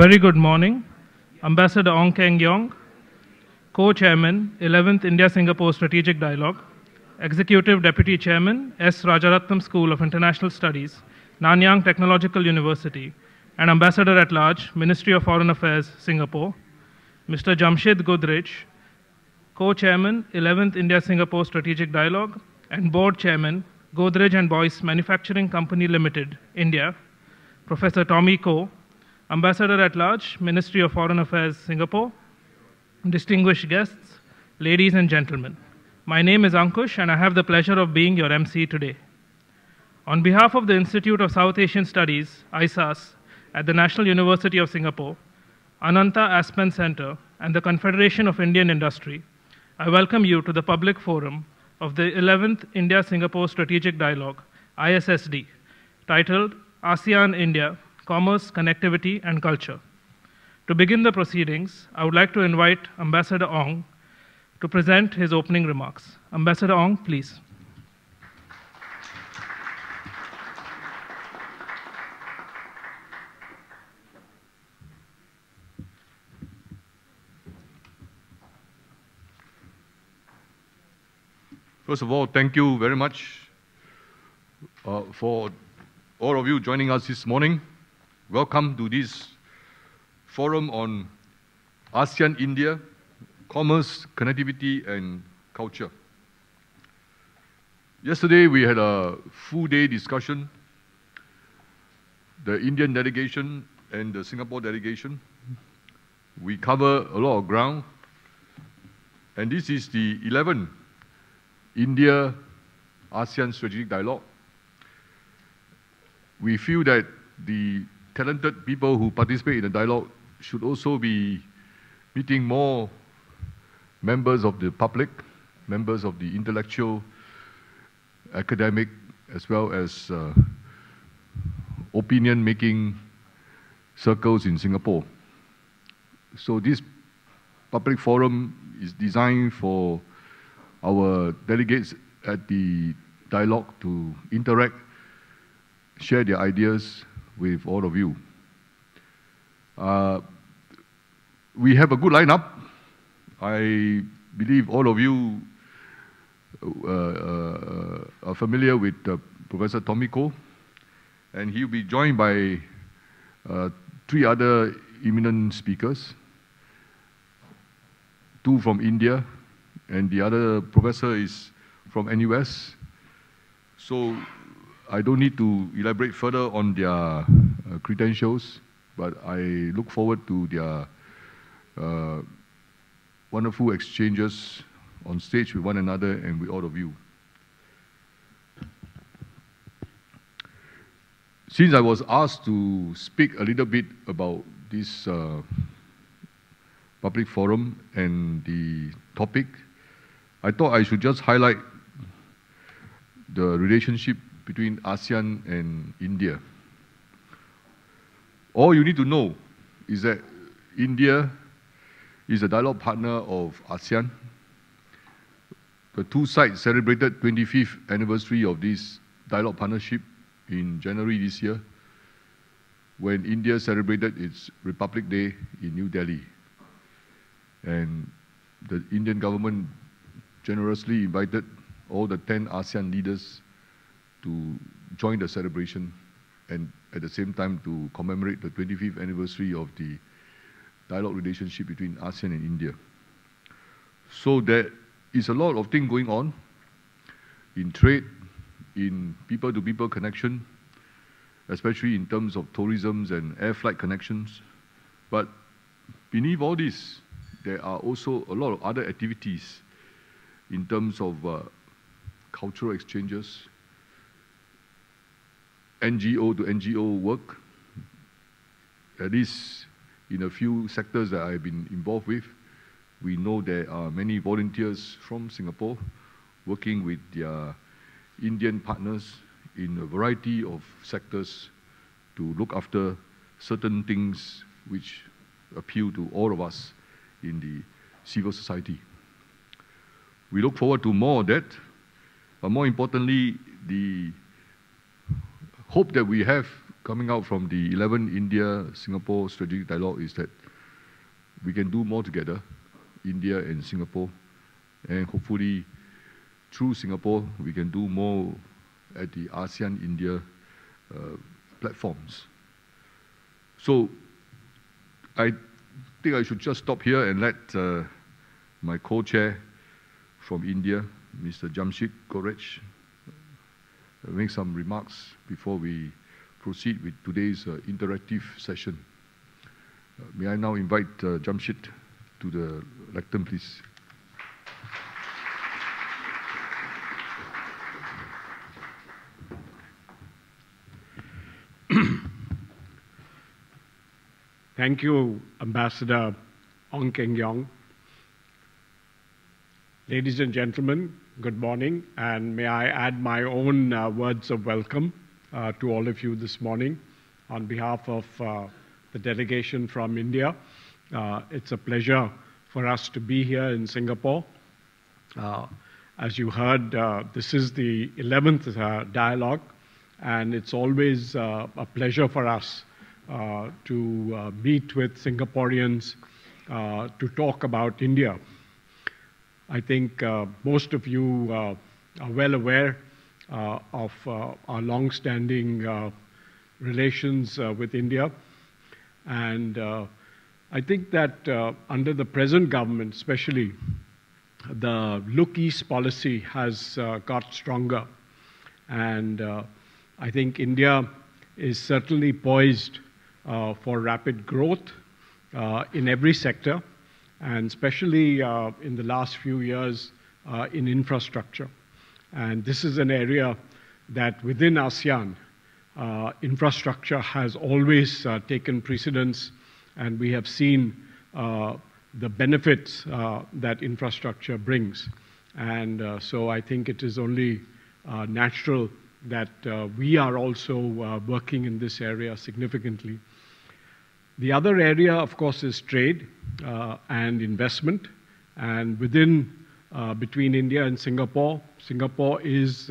very good morning. Ambassador Keng Yong, Co-Chairman, 11th India-Singapore Strategic Dialogue, Executive Deputy Chairman, S. Rajaratam School of International Studies, Nanyang Technological University, and Ambassador at Large, Ministry of Foreign Affairs, Singapore, Mr. Jamshyd N Godrej, Co-Chairman, 11th India-Singapore Strategic Dialogue, and Board Chairman, Godrej and Boyce Manufacturing Company Limited, India, Professor Tommy Koh, Ambassador at Large, Ministry of Foreign Affairs, Singapore, distinguished guests, ladies and gentlemen. My name is Ankush and I have the pleasure of being your MC today. On behalf of the Institute of South Asian Studies, ISAS, at the National University of Singapore, Ananta Aspen Center, and the Confederation of Indian Industry, I welcome you to the public forum of the 11th India-Singapore Strategic Dialogue, ISSD, titled ASEAN-India, Commerce, Connectivity, and Culture. To begin the proceedings, I would like to invite Ambassador Ong to present his opening remarks. Ambassador Ong, please. First of all, thank you very much for all of you joining us this morning. Welcome to this forum on ASEAN-India, Commerce, Connectivity, and Culture. Yesterday, we had a full-day discussion, the Indian delegation and the Singapore delegation. We cover a lot of ground, and this is the 11th India-ASEAN Strategic Dialogue. We feel that the talented people who participate in the dialogue should also be meeting more members of the public, members of the intellectual, academic, as well as opinion-making circles in Singapore. So this public forum is designed for our delegates at the dialogue to interact, share their ideas with all of you. We have a good lineup. I believe all of you are familiar with Professor Tommy Koh, and he'll be joined by 3 other eminent speakers, 2 from India, and the other professor is from NUS. So I don't need to elaborate further on their credentials, but I look forward to their wonderful exchanges on stage with one another and with all of you. Since I was asked to speak a little bit about this public forum and the topic, I thought I should just highlight the relationship between ASEAN and India. All you need to know is that India is a dialogue partner of ASEAN. The 2 sides celebrated 25th anniversary of this dialogue partnership in January this year, when India celebrated its Republic Day in New Delhi. And the Indian government generously invited all the 10 ASEAN leaders to join the celebration, and at the same time to commemorate the 25th anniversary of the dialogue relationship between ASEAN and India. So there is a lot of things going on in trade, in people-to-people connection, especially in terms of tourism and air flight connections. But beneath all this, there are also a lot of other activities in terms of cultural exchanges, NGO to NGO work, at least in a few sectors that I've been involved with. We know there are many volunteers from Singapore working with their Indian partners in a variety of sectors to look after certain things which appeal to all of us in the civil society. We look forward to more of that, but more importantly, the hope that we have coming out from the 11 India-Singapore Strategic Dialogue is that we can do more together, India and Singapore, and hopefully through Singapore, we can do more at the ASEAN-India platforms. So I think I should just stop here and let my co-chair from India, Mr. Jamshyd Godrej, make some remarks before we proceed with today's interactive session. May I now invite Jamshyd to the lectern, please. Thank you, Ambassador Keng. Ladies and gentlemen, good morning, and may I add my own words of welcome to all of you this morning on behalf of the delegation from India. It's a pleasure for us to be here in Singapore. As you heard, this is the 11th dialogue, and it's always a pleasure for us to meet with Singaporeans to talk about India. I think most of you are well aware of our long-standing relations with India. And I think that under the present government especially, the Look East policy has got stronger. And I think India is certainly poised for rapid growth in every sector, and especially in the last few years in infrastructure. And this is an area that within ASEAN, infrastructure has always taken precedence, and we have seen the benefits that infrastructure brings. And so I think it is only natural that we are also working in this area significantly. The other area, of course, is trade and investment. And between India and Singapore, Singapore is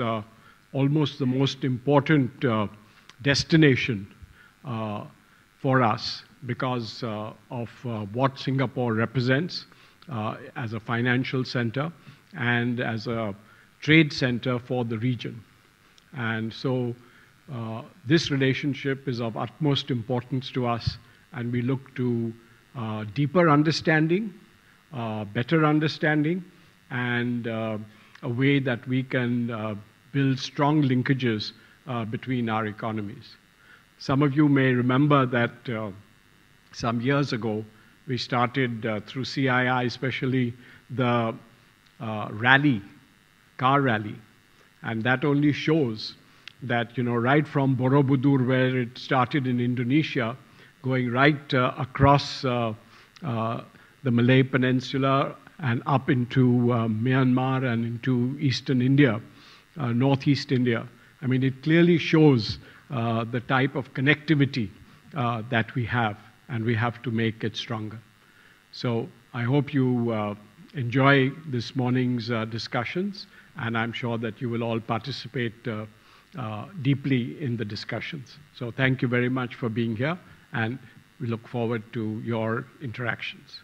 almost the most important destination for us because of what Singapore represents as a financial center and as a trade center for the region. And so this relationship is of utmost importance to us, and we look to deeper understanding, better understanding, and a way that we can build strong linkages between our economies. Some of you may remember that some years ago, we started through CII especially the car rally. And that only shows that, right from Borobudur, where it started in Indonesia, going right across the Malay Peninsula and up into Myanmar and into eastern India, northeast India. I mean, it clearly shows the type of connectivity that we have, and we have to make it stronger. So I hope you enjoy this morning's discussions, and I'm sure that you will all participate deeply in the discussions. So thank you very much for being here, and we look forward to your interactions.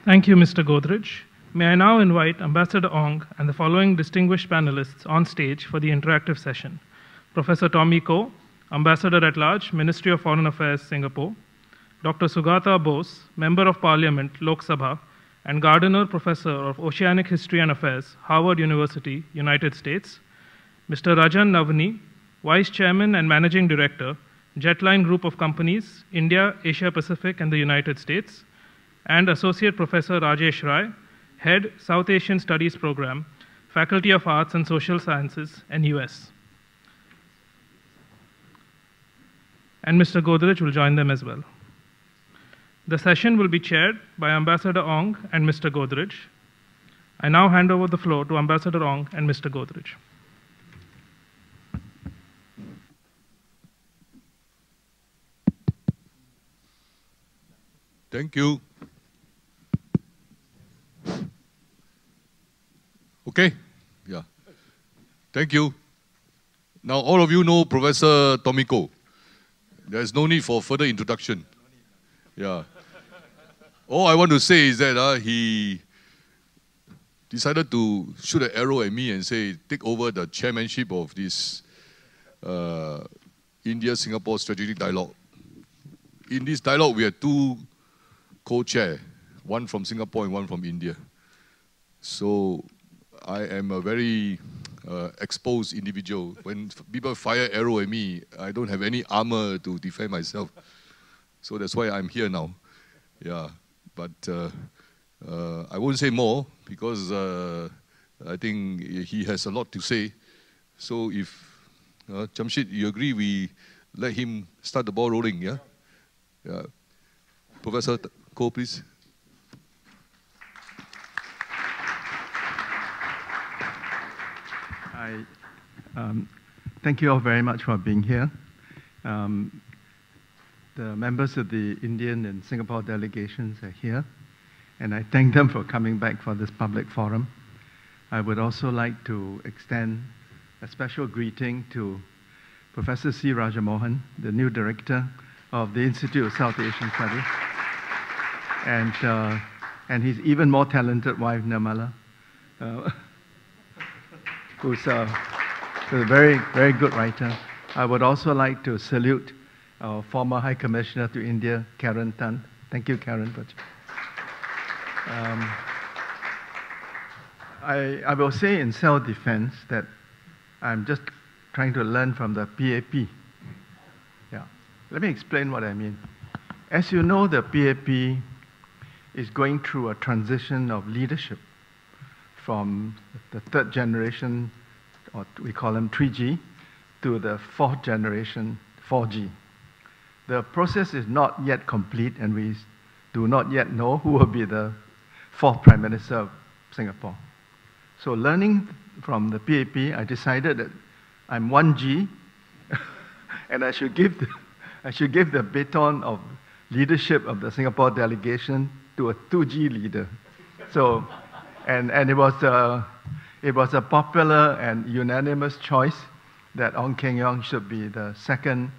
Thank you, Mr. Godrej. May I now invite Ambassador Ong and the following distinguished panelists on stage for the interactive session. Professor Tommy Koh, Ambassador at Large, Ministry of Foreign Affairs, Singapore. Dr. Sugata Bose, Member of Parliament, Lok Sabha, and Gardiner Professor of Oceanic History and Affairs, Harvard University, United States. Mr. Rajan Navani, Vice Chairman and Managing Director, Jetline Group of Companies, India, Asia Pacific, and the United States. And Associate Professor Rajesh Rai, Head, South Asian Studies Program, Faculty of Arts and Social Sciences, NUS. And Mr. Godrej will join them as well. The session will be chaired by Ambassador Ong and Mr. Godrej. I now hand over the floor to Ambassador Ong and Mr. Godrej. Thank you. Okay, yeah. Thank you. Now, all of you know Professor Tommy Koh. There's no need for further introduction. Yeah. All I want to say is that he decided to shoot an arrow at me and say, take over the chairmanship of this India-Singapore Strategic Dialogue. In this dialogue, we had two co-chair, one from Singapore and one from India. So I am a very exposed individual. When people fire arrow at me, I don't have any armor to defend myself. So that's why I'm here now. Yeah, but I won't say more because I think he has a lot to say. So if Jamshyd, you agree, we let him start the ball rolling, yeah? Yeah. Professor Koh, please. Thank you all very much for being here. The members of the Indian and Singapore delegations are here, and I thank them for coming back for this public forum. I would also like to extend a special greeting to Professor C. Rajamohan, the new director of the Institute of South Asian Studies, and his even more talented wife, Nirmala, who's a very, very good writer. I would also like to salute our former High Commissioner to India, Karen Tan. Thank you, Karen. I will say in self-defense that I'm just trying to learn from the PAP. Yeah. Let me explain what I mean. As you know, the PAP is going through a transition of leadership from the third generation, or we call them 3G, to the fourth generation, 4G. The process is not yet complete, and we do not yet know who will be the fourth Prime Minister of Singapore. So learning from the PAP, I decided that I'm 1G, and I should give the baton of leadership of the Singapore delegation to a 2G leader. So, and it was a popular and unanimous choice that Ong Keng Yong should be the second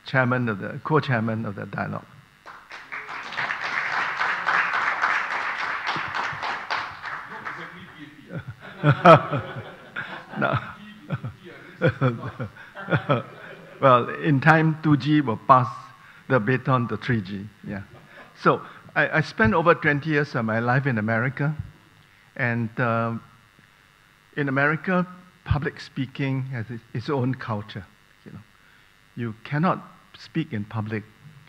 chairman of the co-chairman of the dialogue. No. Well, in time, 2G will pass the baton to 3G. Yeah. So I spent over 20 years of my life in America, and in America, public speaking has its own culture. You cannot speak in public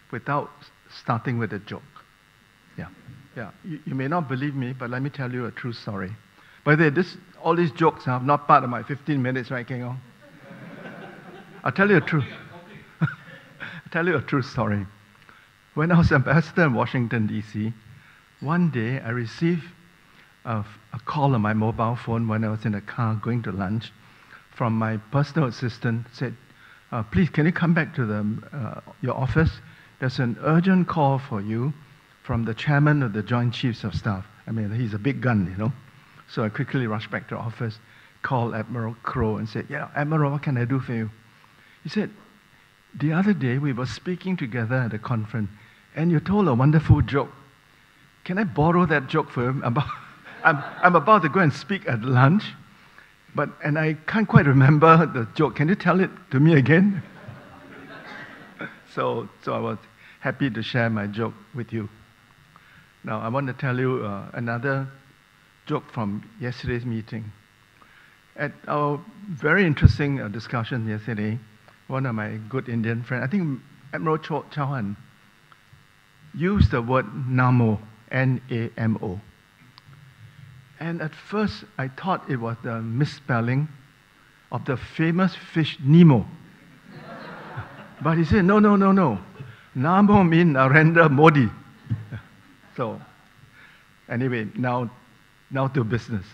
without starting with a joke. Yeah, yeah. You may not believe me, but let me tell you a true story. By the way, all these jokes are not part of my 15 minutes, right, Keng? I'll tell you a true. I'll tell you a true story. When I was ambassador in Washington, D.C., one day I received a call on my mobile phone when I was in a car going to lunch from my personal assistant. Said, please, can you come back to your office? There's an urgent call for you from the chairman of the Joint Chiefs of Staff. I mean, he's a big gun, you know. So I quickly rushed back to the office, called Admiral Crow and said, yeah, Admiral, what can I do for you? He said, the other day we were speaking together at a conference and you told a wonderful joke. Can I borrow that joke for him? I'm about to go and speak at lunch, and I can't quite remember the joke. Can you tell it to me again? So I was happy to share my joke with you. Now, I want to tell you another joke from yesterday's meeting. At our very interesting discussion yesterday, one of my good Indian friends, I think Admiral Chauhan, used the word NAMO, N-A-M-O. And at first, I thought it was the misspelling of the famous fish Nemo. But he said, no. Namo means Narendra Modi. So, anyway, now to business.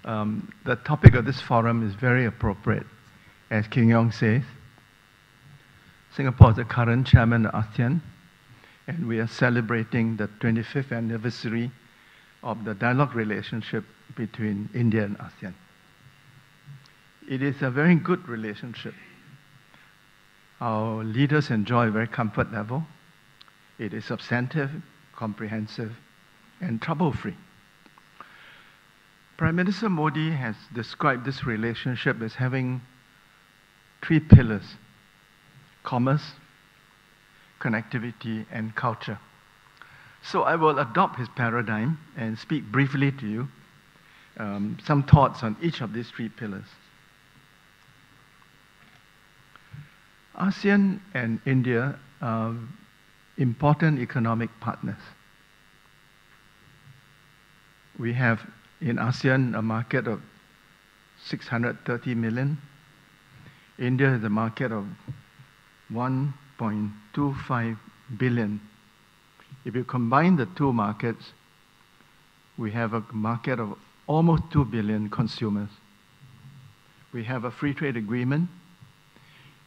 The topic of this forum is very appropriate. As Keng Yong says, Singapore is the current chairman of ASEAN, and we are celebrating the 25th anniversary of the dialogue relationship between India and ASEAN. It is a very good relationship. Our leaders enjoy a very comfort level. It is substantive, comprehensive, and trouble-free. Prime Minister Modi has described this relationship as having 3 pillars: commerce, connectivity, and culture. So I will adopt his paradigm and speak briefly to you some thoughts on each of these 3 pillars. ASEAN and India are important economic partners. We have in ASEAN a market of 630 million. India has a market of 1.25 billion. If you combine the 2 markets, we have a market of almost 2 billion consumers. We have a free trade agreement,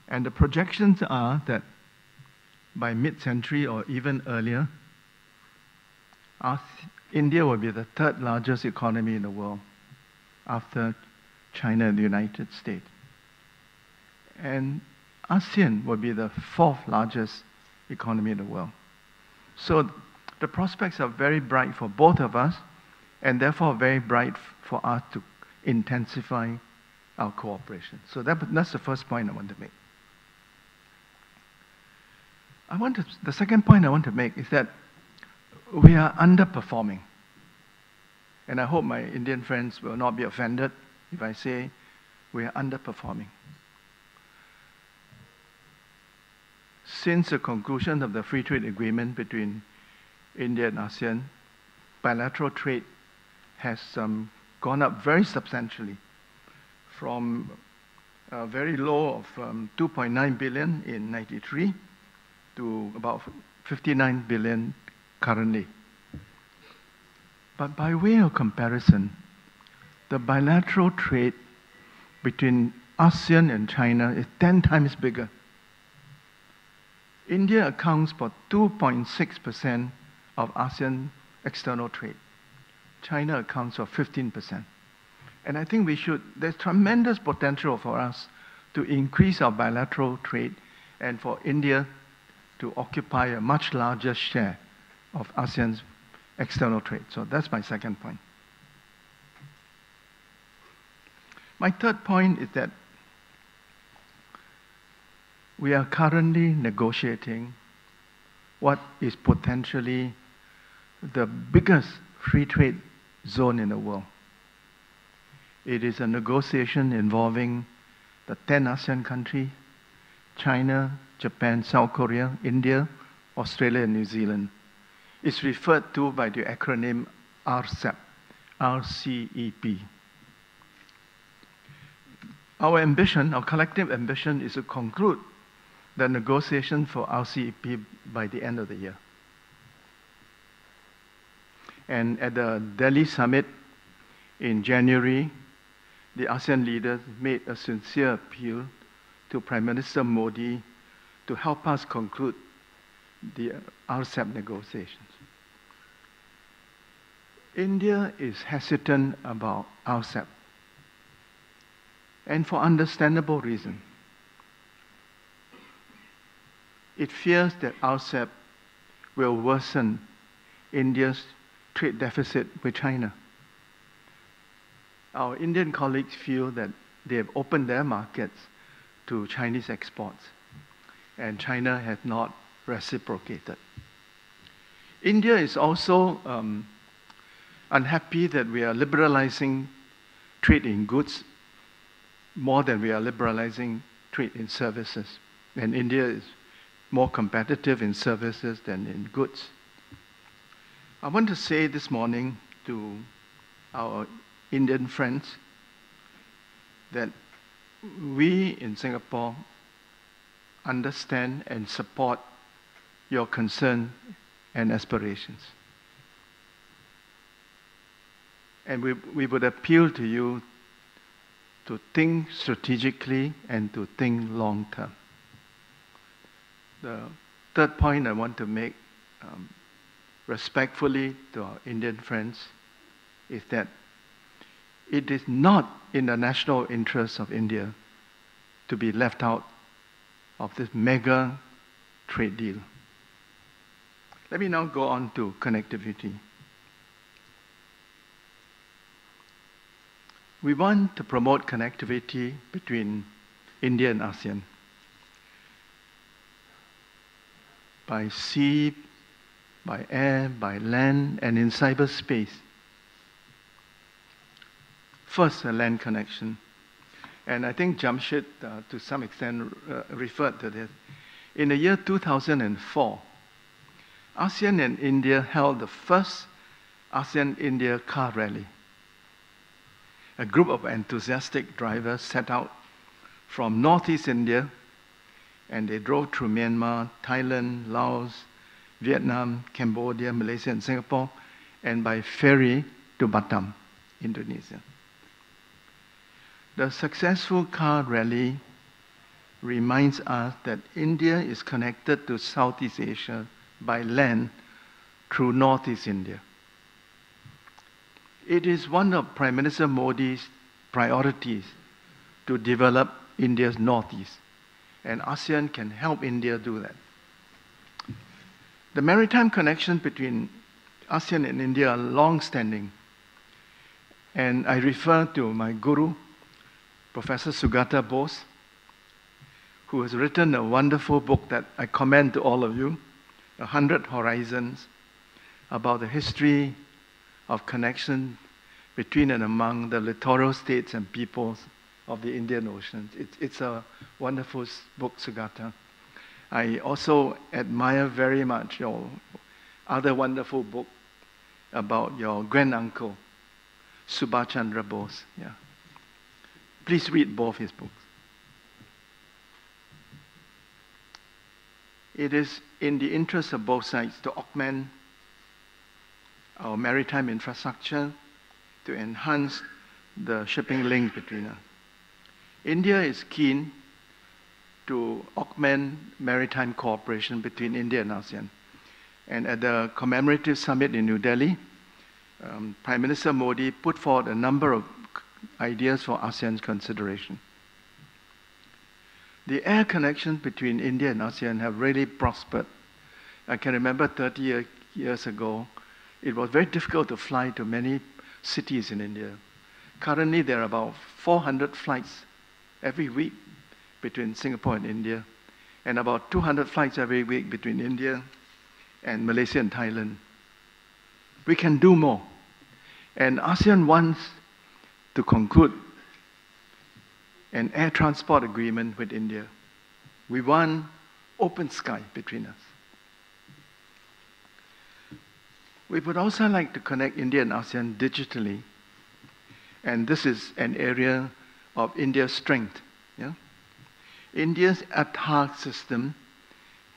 and the projections are that by mid-century or even earlier, India will be the 3rd largest economy in the world after China and the United States. And ASEAN will be the 4th largest economy in the world. So the prospects are very bright for both of us, and therefore very bright for us to intensify our cooperation. So that's the first point I want to make. The second point I want to make is that we are underperforming. And I hope my Indian friends will not be offended if I say we are underperforming. Since the conclusion of the free trade agreement between India and ASEAN, bilateral trade has gone up very substantially from a very low of 2.9 billion in 93 to about 59 billion currently. But by way of comparison, the bilateral trade between ASEAN and China is 10 times bigger. India accounts for 2.6% of ASEAN external trade. China accounts for 15%. And I think there's tremendous potential for us to increase our bilateral trade and for India to occupy a much larger share of ASEAN's external trade. So that's my second point. My third point is that we are currently negotiating what is potentially the biggest free trade zone in the world. It is a negotiation involving the 10 ASEAN countries, China, Japan, South Korea, India, Australia, and New Zealand. It's referred to by the acronym RCEP, RCEP. Our ambition, our collective ambition, is to conclude the negotiation for RCEP by the end of the year. And at the Delhi summit in January, the ASEAN leaders made a sincere appeal to Prime Minister Modi to help us conclude the RCEP negotiations. India is hesitant about RCEP, and for understandable reason. It fears that RCEP will worsen India's trade deficit with China. Our Indian colleagues feel that they have opened their markets to Chinese exports, and China has not reciprocated. India is also unhappy that we are liberalizing trade in goods more than we are liberalizing trade in services. And India is more competitive in services than in goods. I want to say this morning to our Indian friends that we in Singapore understand and support your concern and aspirations. And we would appeal to you to think strategically and to think long term. The third point I want to make respectfully to our Indian friends is that it is not in the national interest of India to be left out of this mega trade deal. Let me now go on to connectivity. We want to promote connectivity between India and ASEAN by sea, by air, by land, and in cyberspace. First, a land connection. And I think Jamshyd, to some extent, referred to this. In the year 2004, ASEAN and India held the first ASEAN-India car rally. A group of enthusiastic drivers set out from Northeast India, and they drove through Myanmar, Thailand, Laos, Vietnam, Cambodia, Malaysia, and Singapore, and by ferry to Batam, Indonesia. The successful car rally reminds us that India is connected to Southeast Asia by land through Northeast India. It is one of Prime Minister Modi's priorities to develop India's Northeast, and ASEAN can help India do that. The maritime connections between ASEAN and India are long-standing, and I refer to my guru, Professor Sugata Bose, who has written a wonderful book that I commend to all of you, 100 Horizons, about the history of connection between and among the littoral states and peoples of the Indian Ocean. It's a wonderful book, Sugata. I also admire very much your other wonderful book about your granduncle, Subhash Chandra Bose. Yeah. Please read both his books. It is in the interest of both sides to augment our maritime infrastructure, to enhance the shipping link between us. India is keen to augment maritime cooperation between India and ASEAN. And at the commemorative summit in New Delhi, Prime Minister Modi put forward a number of ideas for ASEAN's consideration. The air connections between India and ASEAN have really prospered. I can remember 30 years ago, it was very difficult to fly to many cities in India. Currently, there are about 400 flights every week between Singapore and India, and about 200 flights every week between India and Malaysia and Thailand. We can do more. And ASEAN wants to conclude an air transport agreement with India. We want open sky between us. We would also like to connect India and ASEAN digitally. And this is an area of India's strength. Yeah? India's Aadhaar system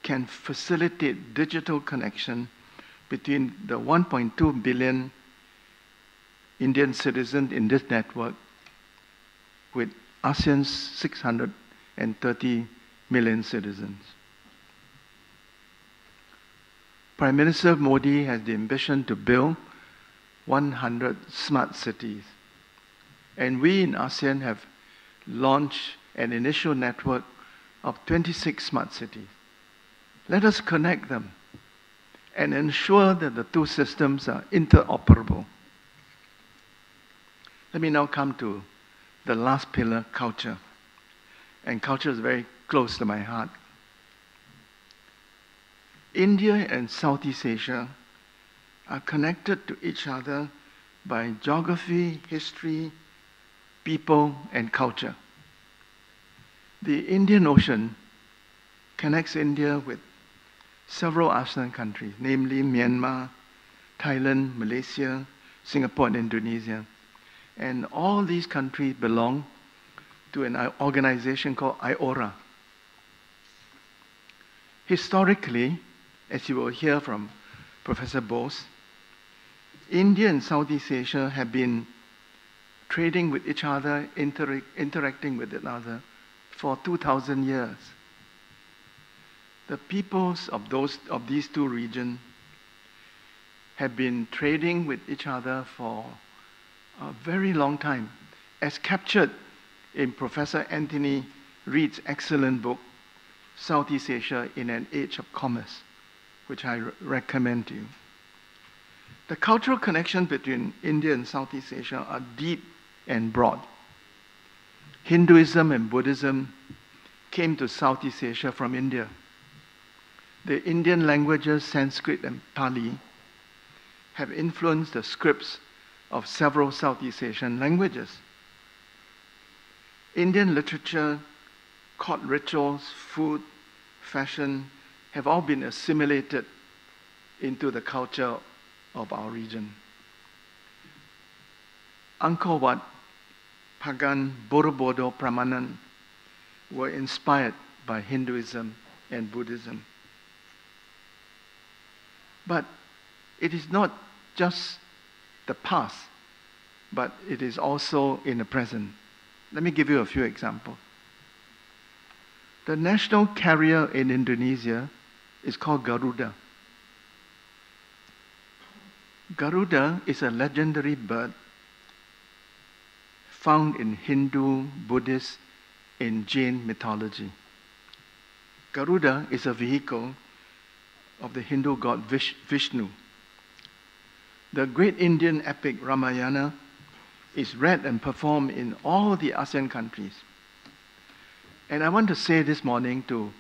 can facilitate digital connection between the 1.2 billion Indian citizens in this network with ASEAN's 630 million citizens. Prime Minister Modi has the ambition to build 100 smart cities. And we in ASEAN have launched an initial network of 26 smart cities. Let us connect them and ensure that the two systems are interoperable. Let me now come to the last pillar, culture. And culture is very close to my heart. India and Southeast Asia are connected to each other by geography, history, people, and culture. The Indian Ocean connects India with several ASEAN countries, namely Myanmar, Thailand, Malaysia, Singapore, and Indonesia. And all these countries belong to an organization called IORA. Historically, as you will hear from Professor Bose, India and Southeast Asia have been trading with each other, interacting with each other for 2,000 years. The peoples of these two regions have been trading with each other for a very long time, as captured in Professor Anthony Reid's excellent book, Southeast Asia in an Age of Commerce, which I recommend to you. The cultural connections between India and Southeast Asia are deep and broad. Hinduism and Buddhism came to Southeast Asia from India. The Indian languages, Sanskrit and Pali, have influenced the scripts of several Southeast Asian languages. Indian literature, court rituals, food, fashion have all been assimilated into the culture of our region. Angkor Wat, Pagan, Borobudur, Prambanan were inspired by Hinduism and Buddhism. But it is not just the past, but it is also in the present. Let me give you a few examples. The national carrier in Indonesia is called Garuda. Garuda is a legendary bird found in Hindu, Buddhist, and Jain mythology. Garuda is a vehicle of the Hindu god Vishnu. The great Indian epic Ramayana is read and performed in all the ASEAN countries. And I want to say this morning to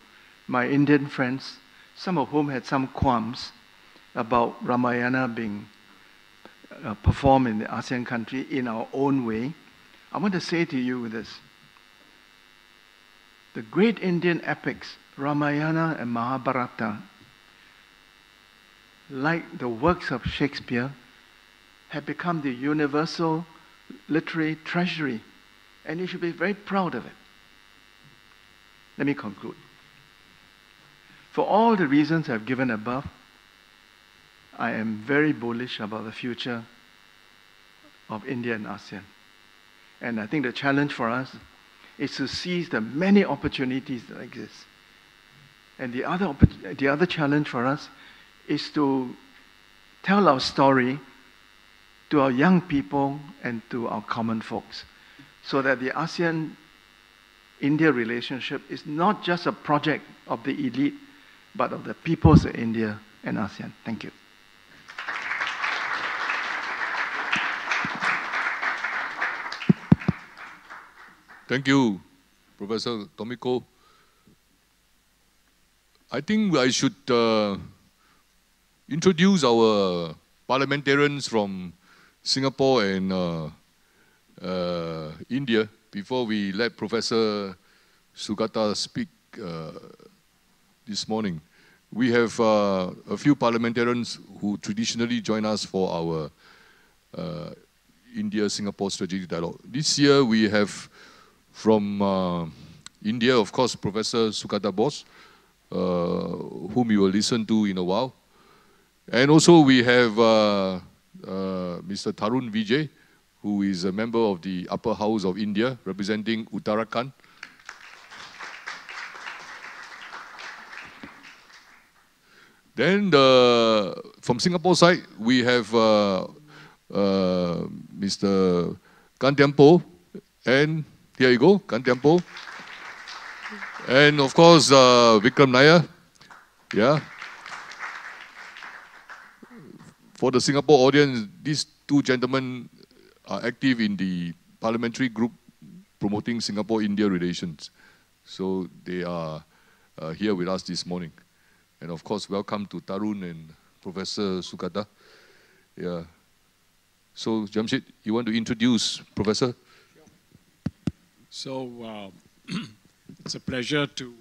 my Indian friends, some of whom had some qualms about Ramayana being performed in the ASEAN country in our own way, I want to say to you this. The great Indian epics, Ramayana and Mahabharata, like the works of Shakespeare, have become the universal literary treasury, and you should be very proud of it. Let me conclude. For all the reasons I've given above, I am very bullish about the future of India and ASEAN. And I think the challenge for us is to seize the many opportunities that exist. And the other challenge for us is to tell our story to our young people and to our common folks, so that the ASEAN-India relationship is not just a project of the elite, but of the peoples of India and ASEAN. Thank you. Thank you, Professor Tommy Koh. I think I should introduce our parliamentarians from Singapore and India before we let Professor Sugata speak this morning. We have a few parliamentarians who traditionally join us for our India-Singapore Strategic Dialogue. This year we have from India, of course, Professor Sugata Bose, whom you will listen to in a while. And also we have Mr. Tarun Vijay, who is a member of the Upper House of India, representing Uttarakhand. Then from Singapore side, we have Mr. Kan Tiampo, and here you go, Kan Tiampo. And of course, Vikram Nair, yeah. For the Singapore audience, these two gentlemen are active in the parliamentary group promoting Singapore-India relations. So they are here with us this morning. And of course, welcome to Tarun and Professor Sugata. Yeah. So, Jamshyd, you want to introduce Professor? So, it's a pleasure to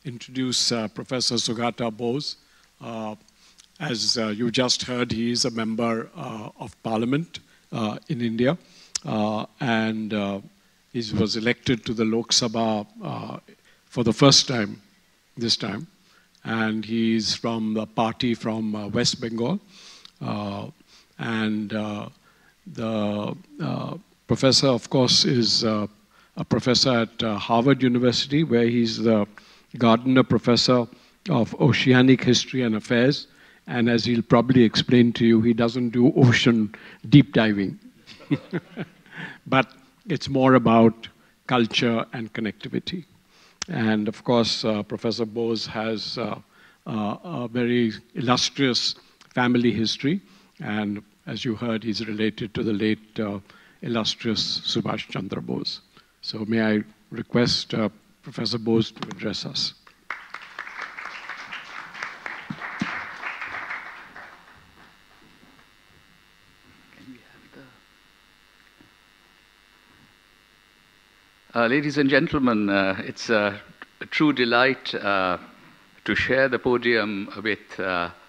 introduce Professor Sugata Bose. As you just heard, he is a member of Parliament in India, and he was elected to the Lok Sabha for the first time this time, and he's from the party from West Bengal, and the professor, of course, is a professor at Harvard University, where he's the Gardner Professor of Oceanic History and Affairs And as he'll probably explain to you, he doesn't do ocean deep diving. But it's more about culture and connectivity. And of course, Professor Bose has a very illustrious family history. And as you heard, he's related to the late illustrious Subhash Chandra Bose. So may I request Professor Bose to address us. Ladies and gentlemen, it's a true delight to share the podium with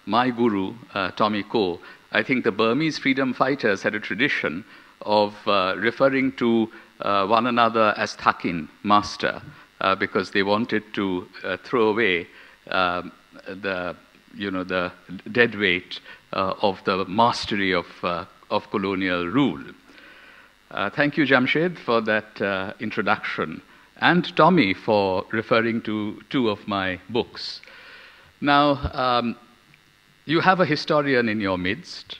my guru, Tommy Koh. I think the Burmese freedom fighters had a tradition of referring to one another as Thakin, master, because they wanted to throw away the dead weight of the mastery of colonial rule. Thank you, Jamshyd, for that introduction, and Tommy for referring to two of my books. Now, you have a historian in your midst,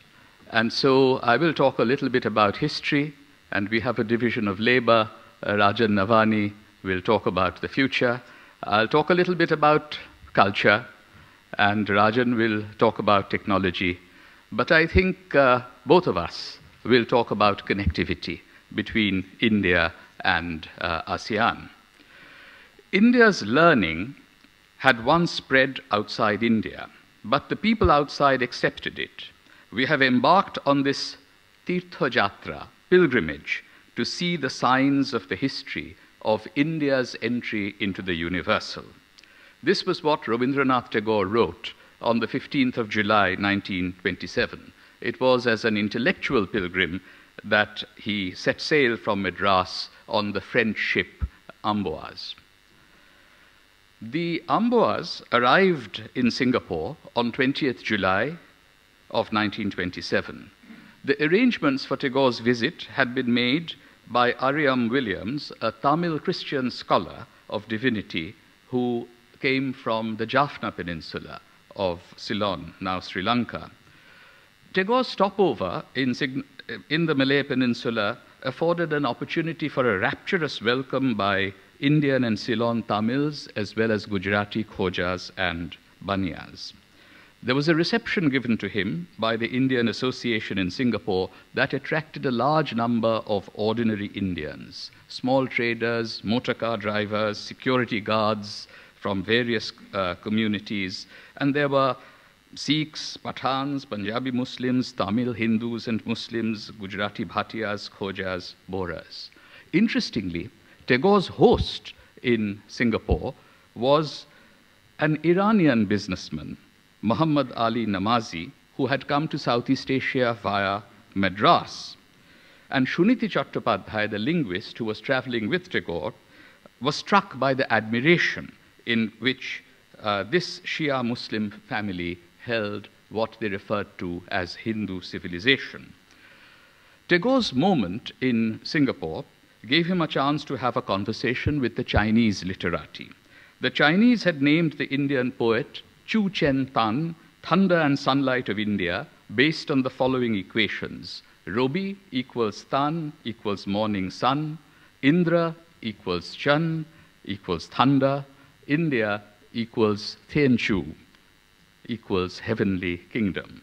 and so I will talk a little bit about history, and we have a division of labor. Rajan Navani will talk about the future. I'll talk a little bit about culture, and Rajan will talk about technology. But I think both of us will talk about connectivity between India and ASEAN. India's learning had once spread outside India, but the people outside accepted it. We have embarked on this Tirtha Jatra, pilgrimage, to see the signs of the history of India's entry into the universal. This was what Rabindranath Tagore wrote on the 15th of July, 1927. It was as an intellectual pilgrim that he set sail from Madras on the French ship Amboise. The Amboise arrived in Singapore on 20th July of 1927. The arrangements for Tagore's visit had been made by Ariam Williams, a Tamil Christian scholar of divinity who came from the Jaffna Peninsula of Ceylon, now Sri Lanka. Tagore's stopover in the Malay Peninsula afforded an opportunity for a rapturous welcome by Indian and Ceylon Tamils, as well as Gujarati Khojas and Baniyas. There was a reception given to him by the Indian Association in Singapore that attracted a large number of ordinary Indians, small traders, motor car drivers, security guards from various communities, and there were Sikhs, Pathans, Punjabi Muslims, Tamil Hindus and Muslims, Gujarati Bhatiyas, Khojas, Bohras. Interestingly, Tagore's host in Singapore was an Iranian businessman, Muhammad Ali Namazi, who had come to Southeast Asia via Madras. And Shuniti Chattopadhyay, the linguist who was traveling with Tagore, was struck by the admiration in which this Shia Muslim family held what they referred to as Hindu civilization. Tagore's moment in Singapore gave him a chance to have a conversation with the Chinese literati. The Chinese had named the Indian poet Chu Chen Tan, Thunder and Sunlight of India, based on the following equations. Robi equals Tan equals morning sun, Indra equals Chan equals thunder, India equals Tianchu equals heavenly kingdom.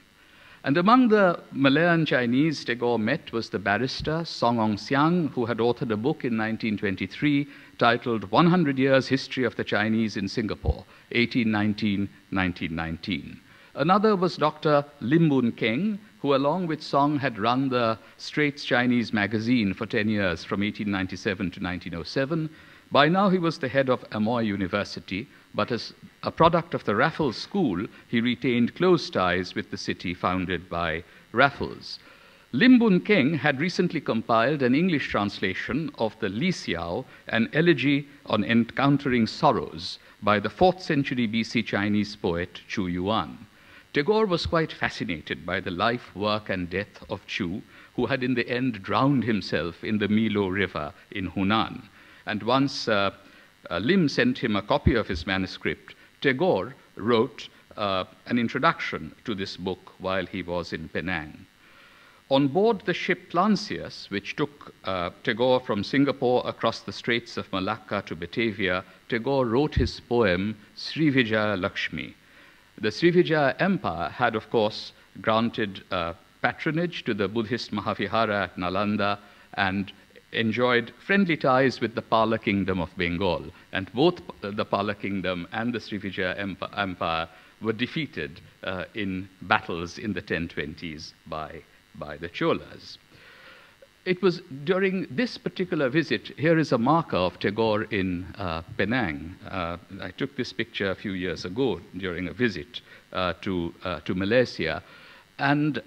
And among the Malayan Chinese Tagore met was the barrister Song Ong Siang, who had authored a book in 1923 titled 100 Years History of the Chinese in Singapore, 1819-1919. Another was Dr. Lim Boon Keng, who along with Song had run the Straits Chinese magazine for 10 years from 1897 to 1907. By now he was the head of Amoy University, but as a product of the Raffles School, he retained close ties with the city founded by Raffles. Lim Boon Keng had recently compiled an English translation of the Li Xiao, an elegy on encountering sorrows by the 4th century BC Chinese poet Chu Yuan. Tagore was quite fascinated by the life, work, and death of Chu, who had in the end drowned himself in the Milo River in Hunan. And once Lim sent him a copy of his manuscript, Tagore wrote an introduction to this book while he was in Penang. On board the ship Lancius, which took Tagore from Singapore across the Straits of Malacca to Batavia, Tagore wrote his poem Srivijaya Lakshmi. The Srivijaya Empire had, of course, granted patronage to the Buddhist Mahavihara at Nalanda and enjoyed friendly ties with the Pala Kingdom of Bengal. And both the Pala Kingdom and the Srivijaya Empire were defeated in battles in the 1020s by the Cholas. It was during this particular visit, here is a marker of Tagore in Penang. I took this picture a few years ago during a visit to Malaysia. And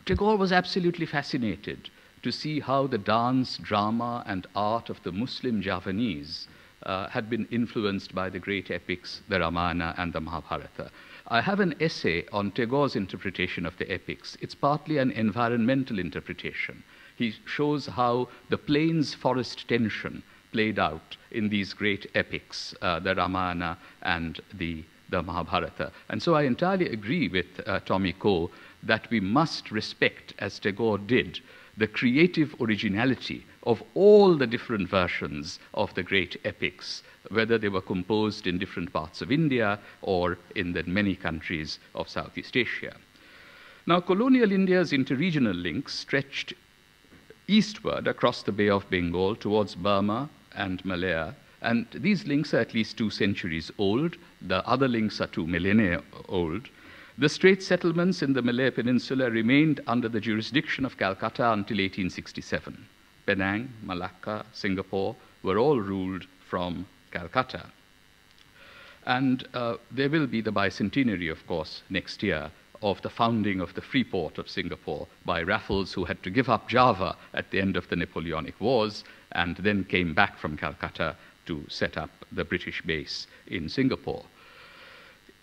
Tagore was absolutely fascinated to see how the dance, drama, and art of the Muslim Javanese had been influenced by the great epics, the Ramayana and the Mahabharata. I have an essay on Tagore's interpretation of the epics. It's partly an environmental interpretation. He shows how the plains-forest tension played out in these great epics, the Ramayana and the Mahabharata. And so I entirely agree with Tommy Koh that we must respect, as Tagore did, the creative originality of all the different versions of the great epics, whether they were composed in different parts of India or in the many countries of Southeast Asia. Now, colonial India's interregional links stretched eastward across the Bay of Bengal towards Burma and Malaya, and these links are at least 2 centuries old. The other links are 2 millennia old. The Strait settlements in the Malay Peninsula remained under the jurisdiction of Calcutta until 1867. Penang, Malacca, Singapore were all ruled from Calcutta. And there will be the bicentenary, of course, next year of the founding of the free port of Singapore by Raffles, who had to give up Java at the end of the Napoleonic Wars and then came back from Calcutta to set up the British base in Singapore.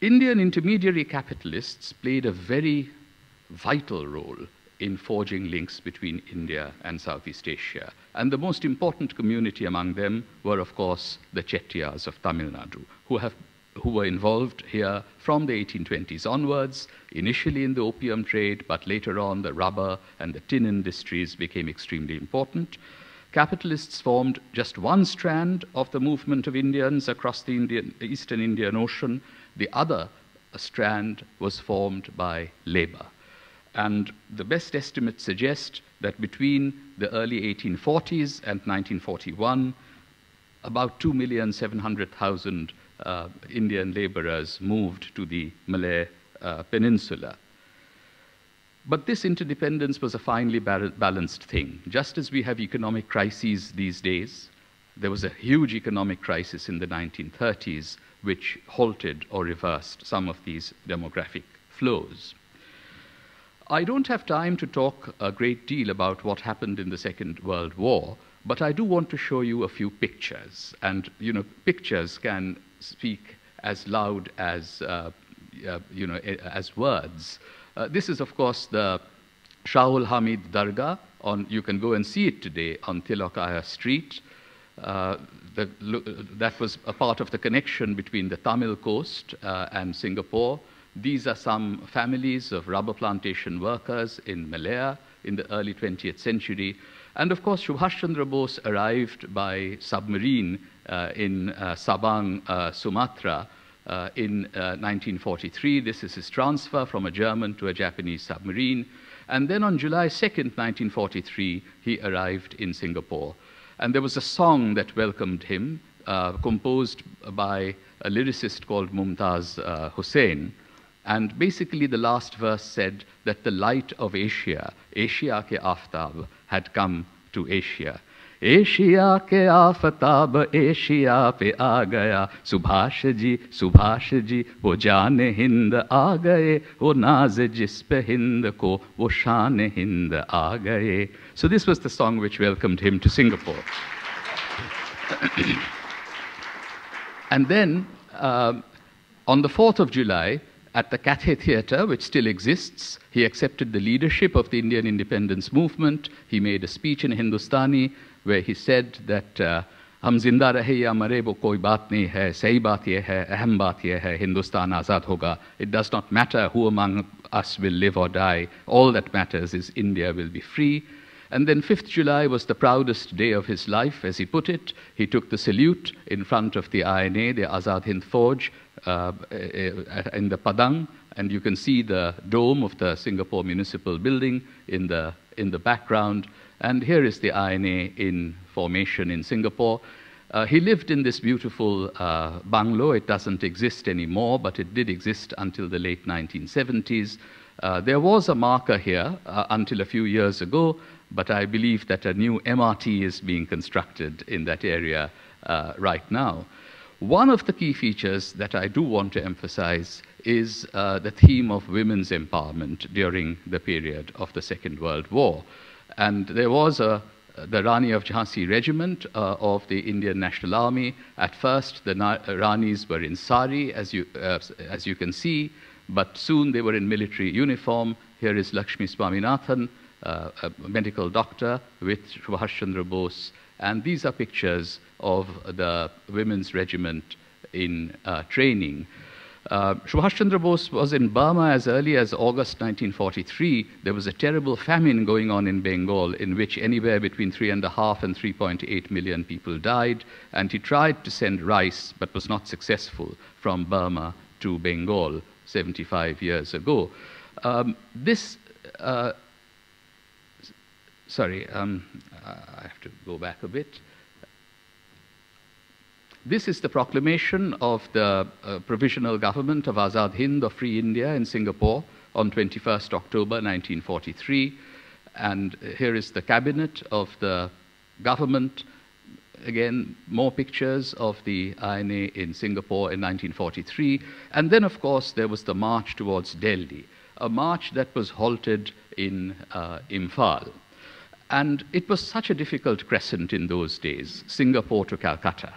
Indian intermediary capitalists played a very vital role in forging links between India and Southeast Asia. And the most important community among them were, of course, the Chettiars of Tamil Nadu, who were involved here from the 1820s onwards, initially in the opium trade, but later on the rubber and the tin industries became extremely important. Capitalists formed just one strand of the movement of Indians across the Eastern Indian Ocean. The other strand was formed by labor. And the best estimates suggest that between the early 1840s and 1941, about 2,700,000 Indian laborers moved to the Malay Peninsula. But this interdependence was a finely balanced thing. Just as we have economic crises these days, there was a huge economic crisis in the 1930s which halted or reversed some of these demographic flows. I don't have time to talk a great deal about what happened in the Second World War, but I do want to show you a few pictures. And, you know, pictures can speak as loud as, as words. This is, of course, the Shahul Hamid Dargah. You can go and see it today on Tilakaya Street. That was a part of the connection between the Tamil coast and Singapore. These are some families of rubber plantation workers in Malaya in the early 20th century. And of course, Subhash Chandra Bose arrived by submarine in Sabang, Sumatra in 1943. This is his transfer from a German to a Japanese submarine. And then on July 2nd, 1943, he arrived in Singapore. And there was a song that welcomed him, composed by a lyricist called Mumtaz Hussain. And basically the last verse said that the light of Asia, Asia ke aftab, had come to Asia. Asia ke aftab, Asia pe aa gaya, Subhash ji, wo jaan Hind aa gaye, wo naaz jis pe Hind ko, wo shaan Hind aa gaye. So this was the song which welcomed him to Singapore. And then, on the 4th of July, at the Cathay Theatre, which still exists, he accepted the leadership of the Indian independence movement. He made a speech in Hindustani where he said that हम जिंदा रहे या मरे वो कोई बात नहीं है, सही बात यह है, अहम बात यह है, हिंदुस्तान आज़ाद होगा. It does not matter who among us will live or die. All that matters is India will be free. And then 5th July was the proudest day of his life, as he put it. He took the salute in front of the INA, the Azad Hind Fauj, in the Padang, and you can see the dome of the Singapore Municipal Building in the background. And here is the INA in formation in Singapore. He lived in this beautiful bungalow. It doesn't exist anymore, but it did exist until the late 1970s. There was a marker here until a few years ago, but I believe that a new MRT is being constructed in that area right now. One of the key features that I do want to emphasize is the theme of women's empowerment during the period of the Second World War. And there was the Rani of Jhansi regiment of the Indian National Army. At first, the Ranis were in sari, as you can see, but soon they were in military uniform. Here is Lakshmi Swaminathan, a medical doctor, with Subhash Chandra Bose. And these are pictures of the women's regiment in training. Subhash Chandra Bose was in Burma as early as August 1943. There was a terrible famine going on in Bengal, in which anywhere between 3.5 and 3.8 million people died. And he tried to send rice, but was not successful, from Burma to Bengal 75 years ago. Sorry, I have to go back a bit. This is the proclamation of the Provisional Government of Azad Hind, of Free India, in Singapore on 21st October 1943. And here is the cabinet of the government. Again, more pictures of the INA in Singapore in 1943. And then, of course, there was the march towards Delhi, a march that was halted in Imphal. And it was such a difficult crescent in those days, Singapore to Calcutta,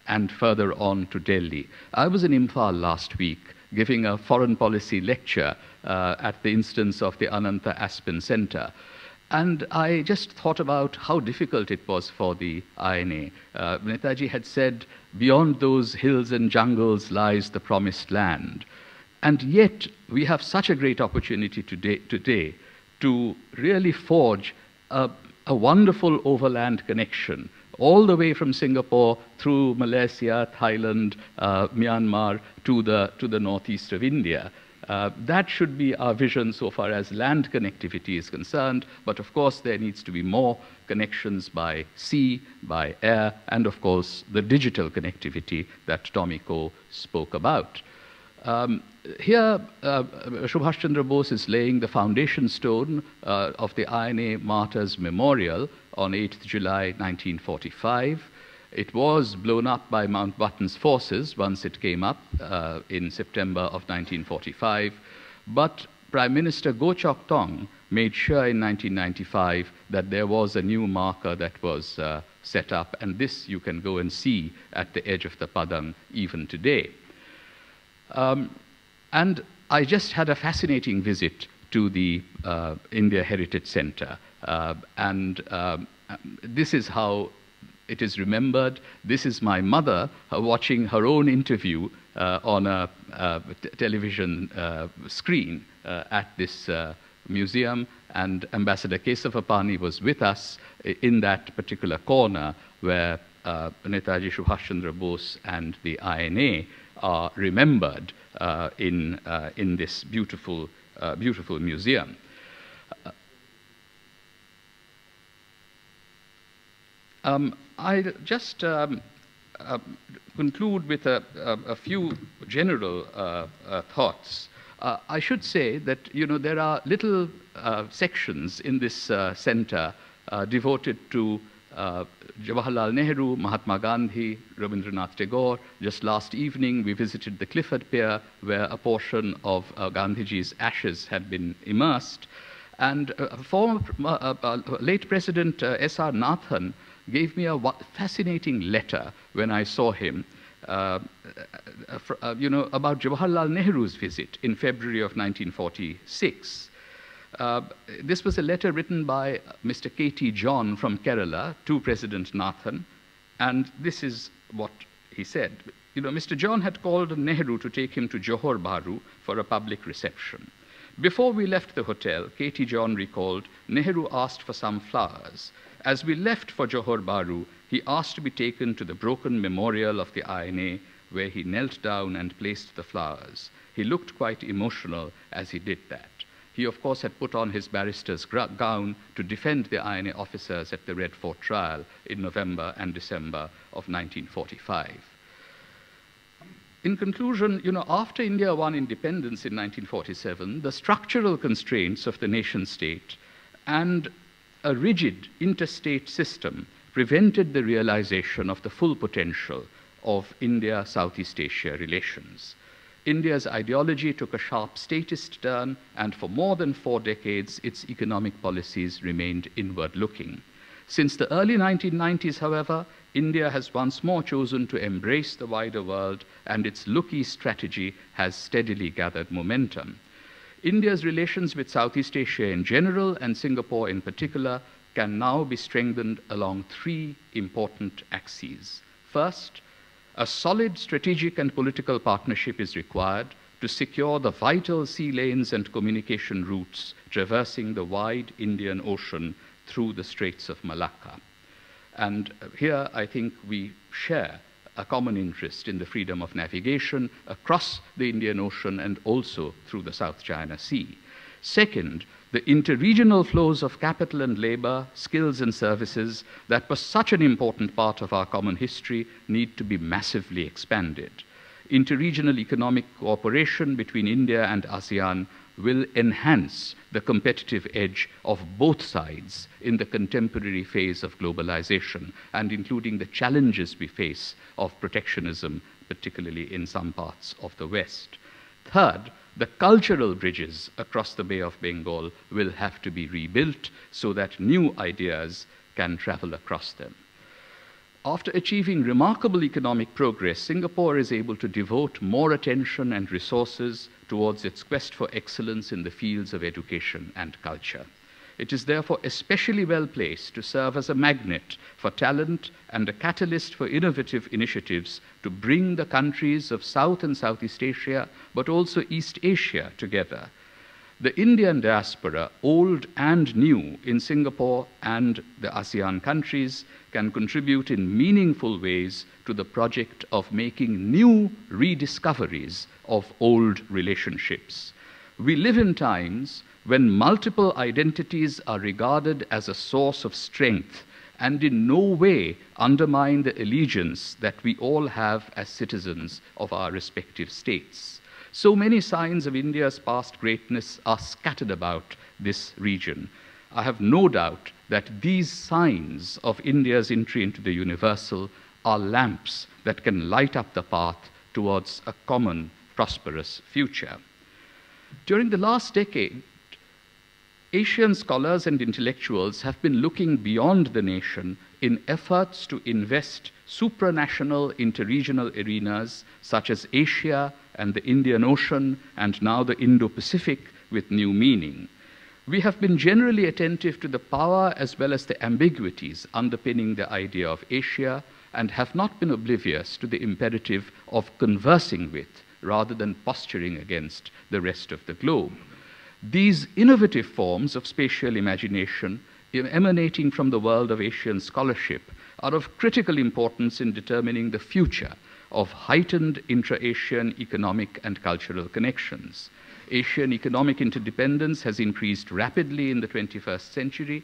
and further on to Delhi. I was in Imphal last week giving a foreign policy lecture at the instance of the Ananta Aspen Center. And I just thought about how difficult it was for the INA. Netaji had said, beyond those hills and jungles lies the promised land. And yet, we have such a great opportunity today to really forge a wonderful overland connection all the way from Singapore through Malaysia, Thailand, Myanmar to the northeast of India. That should be our vision so far as land connectivity is concerned, but of course there needs to be more connections by sea, by air, and of course the digital connectivity that Tommy Koh spoke about. Here, Subhash Chandra Bose is laying the foundation stone of the INA Martyrs Memorial on 8th July 1945. It was blown up by Mountbatten's forces once it came up in September of 1945, but Prime Minister Goh Chok Tong made sure in 1995 that there was a new marker that was set up, and this you can go and see at the edge of the Padang even today. And I just had a fascinating visit to the India Heritage Center. This is how it is remembered. This is my mother watching her own interview on a television screen at this museum. And Ambassador Kesavapani was with us in that particular corner where Netaji Subhash Chandra Bose and the INA are remembered in this beautiful, beautiful museum. I'll just conclude with a few general thoughts. I should say that, you know, there are little sections in this center devoted to Jawaharlal Nehru, Mahatma Gandhi, Rabindranath Tagore. Just last evening, we visited the Clifford Pier, where a portion of Gandhiji's ashes had been immersed. And former late President S.R. Nathan gave me a fascinating letter when I saw him, you know, about Jawaharlal Nehru's visit in February of 1946. This was a letter written by Mr. K.T. John from Kerala to President Nathan. And this is what he said. Mr. John had called on Nehru to take him to Johor Bahru for a public reception. Before we left the hotel, Katie John recalled, Nehru asked for some flowers. As we left for Johor Bahru, he asked to be taken to the broken memorial of the INA, where he knelt down and placed the flowers. He looked quite emotional as he did that. He, of course, had put on his barrister's gown to defend the INA officers at the Red Fort trial in November and December of 1945. In conclusion, after India won independence in 1947, the structural constraints of the nation state and a rigid interstate system prevented the realization of the full potential of India-Southeast Asia relations. India's ideology took a sharp statist turn, and for more than 4 decades, its economic policies remained inward-looking. Since the early 1990s, however, India has once more chosen to embrace the wider world, and its look-east strategy has steadily gathered momentum. India's relations with Southeast Asia in general, and Singapore in particular, can now be strengthened along 3 important axes. First, a solid strategic and political partnership is required to secure the vital sea lanes and communication routes traversing the wide Indian Ocean through the Straits of Malacca. And here I think we share a common interest in the freedom of navigation across the Indian Ocean and also through the South China Sea. Second, the interregional flows of capital and labor, skills and services that were such an important part of our common history need to be massively expanded. Interregional economic cooperation between India and ASEAN will enhance the competitive edge of both sides in the contemporary phase of globalization, and including the challenges we face of protectionism, particularly in some parts of the West. Third, the cultural bridges across the Bay of Bengal will have to be rebuilt so that new ideas can travel across them. After achieving remarkable economic progress, Singapore is able to devote more attention and resources towards its quest for excellence in the fields of education and culture. It is therefore especially well placed to serve as a magnet for talent and a catalyst for innovative initiatives to bring the countries of South and Southeast Asia, but also East Asia together. The Indian diaspora, old and new, in Singapore and the ASEAN countries can contribute in meaningful ways to the project of making new rediscoveries of old relationships. We live in times when multiple identities are regarded as a source of strength and in no way undermine the allegiance that we all have as citizens of our respective states. So many signs of India's past greatness are scattered about this region. I have no doubt that these signs of India's entry into the universal are lamps that can light up the path towards a common, prosperous future. During the last decade, Asian scholars and intellectuals have been looking beyond the nation in efforts to invest supranational interregional arenas such as Asia and the Indian Ocean and now the Indo-Pacific with new meaning. We have been generally attentive to the power as well as the ambiguities underpinning the idea of Asia and have not been oblivious to the imperative of conversing with rather than posturing against the rest of the globe. These innovative forms of spatial imagination emanating from the world of Asian scholarship are of critical importance in determining the future of heightened intra-Asian economic and cultural connections. Asian economic interdependence has increased rapidly in the 21st century.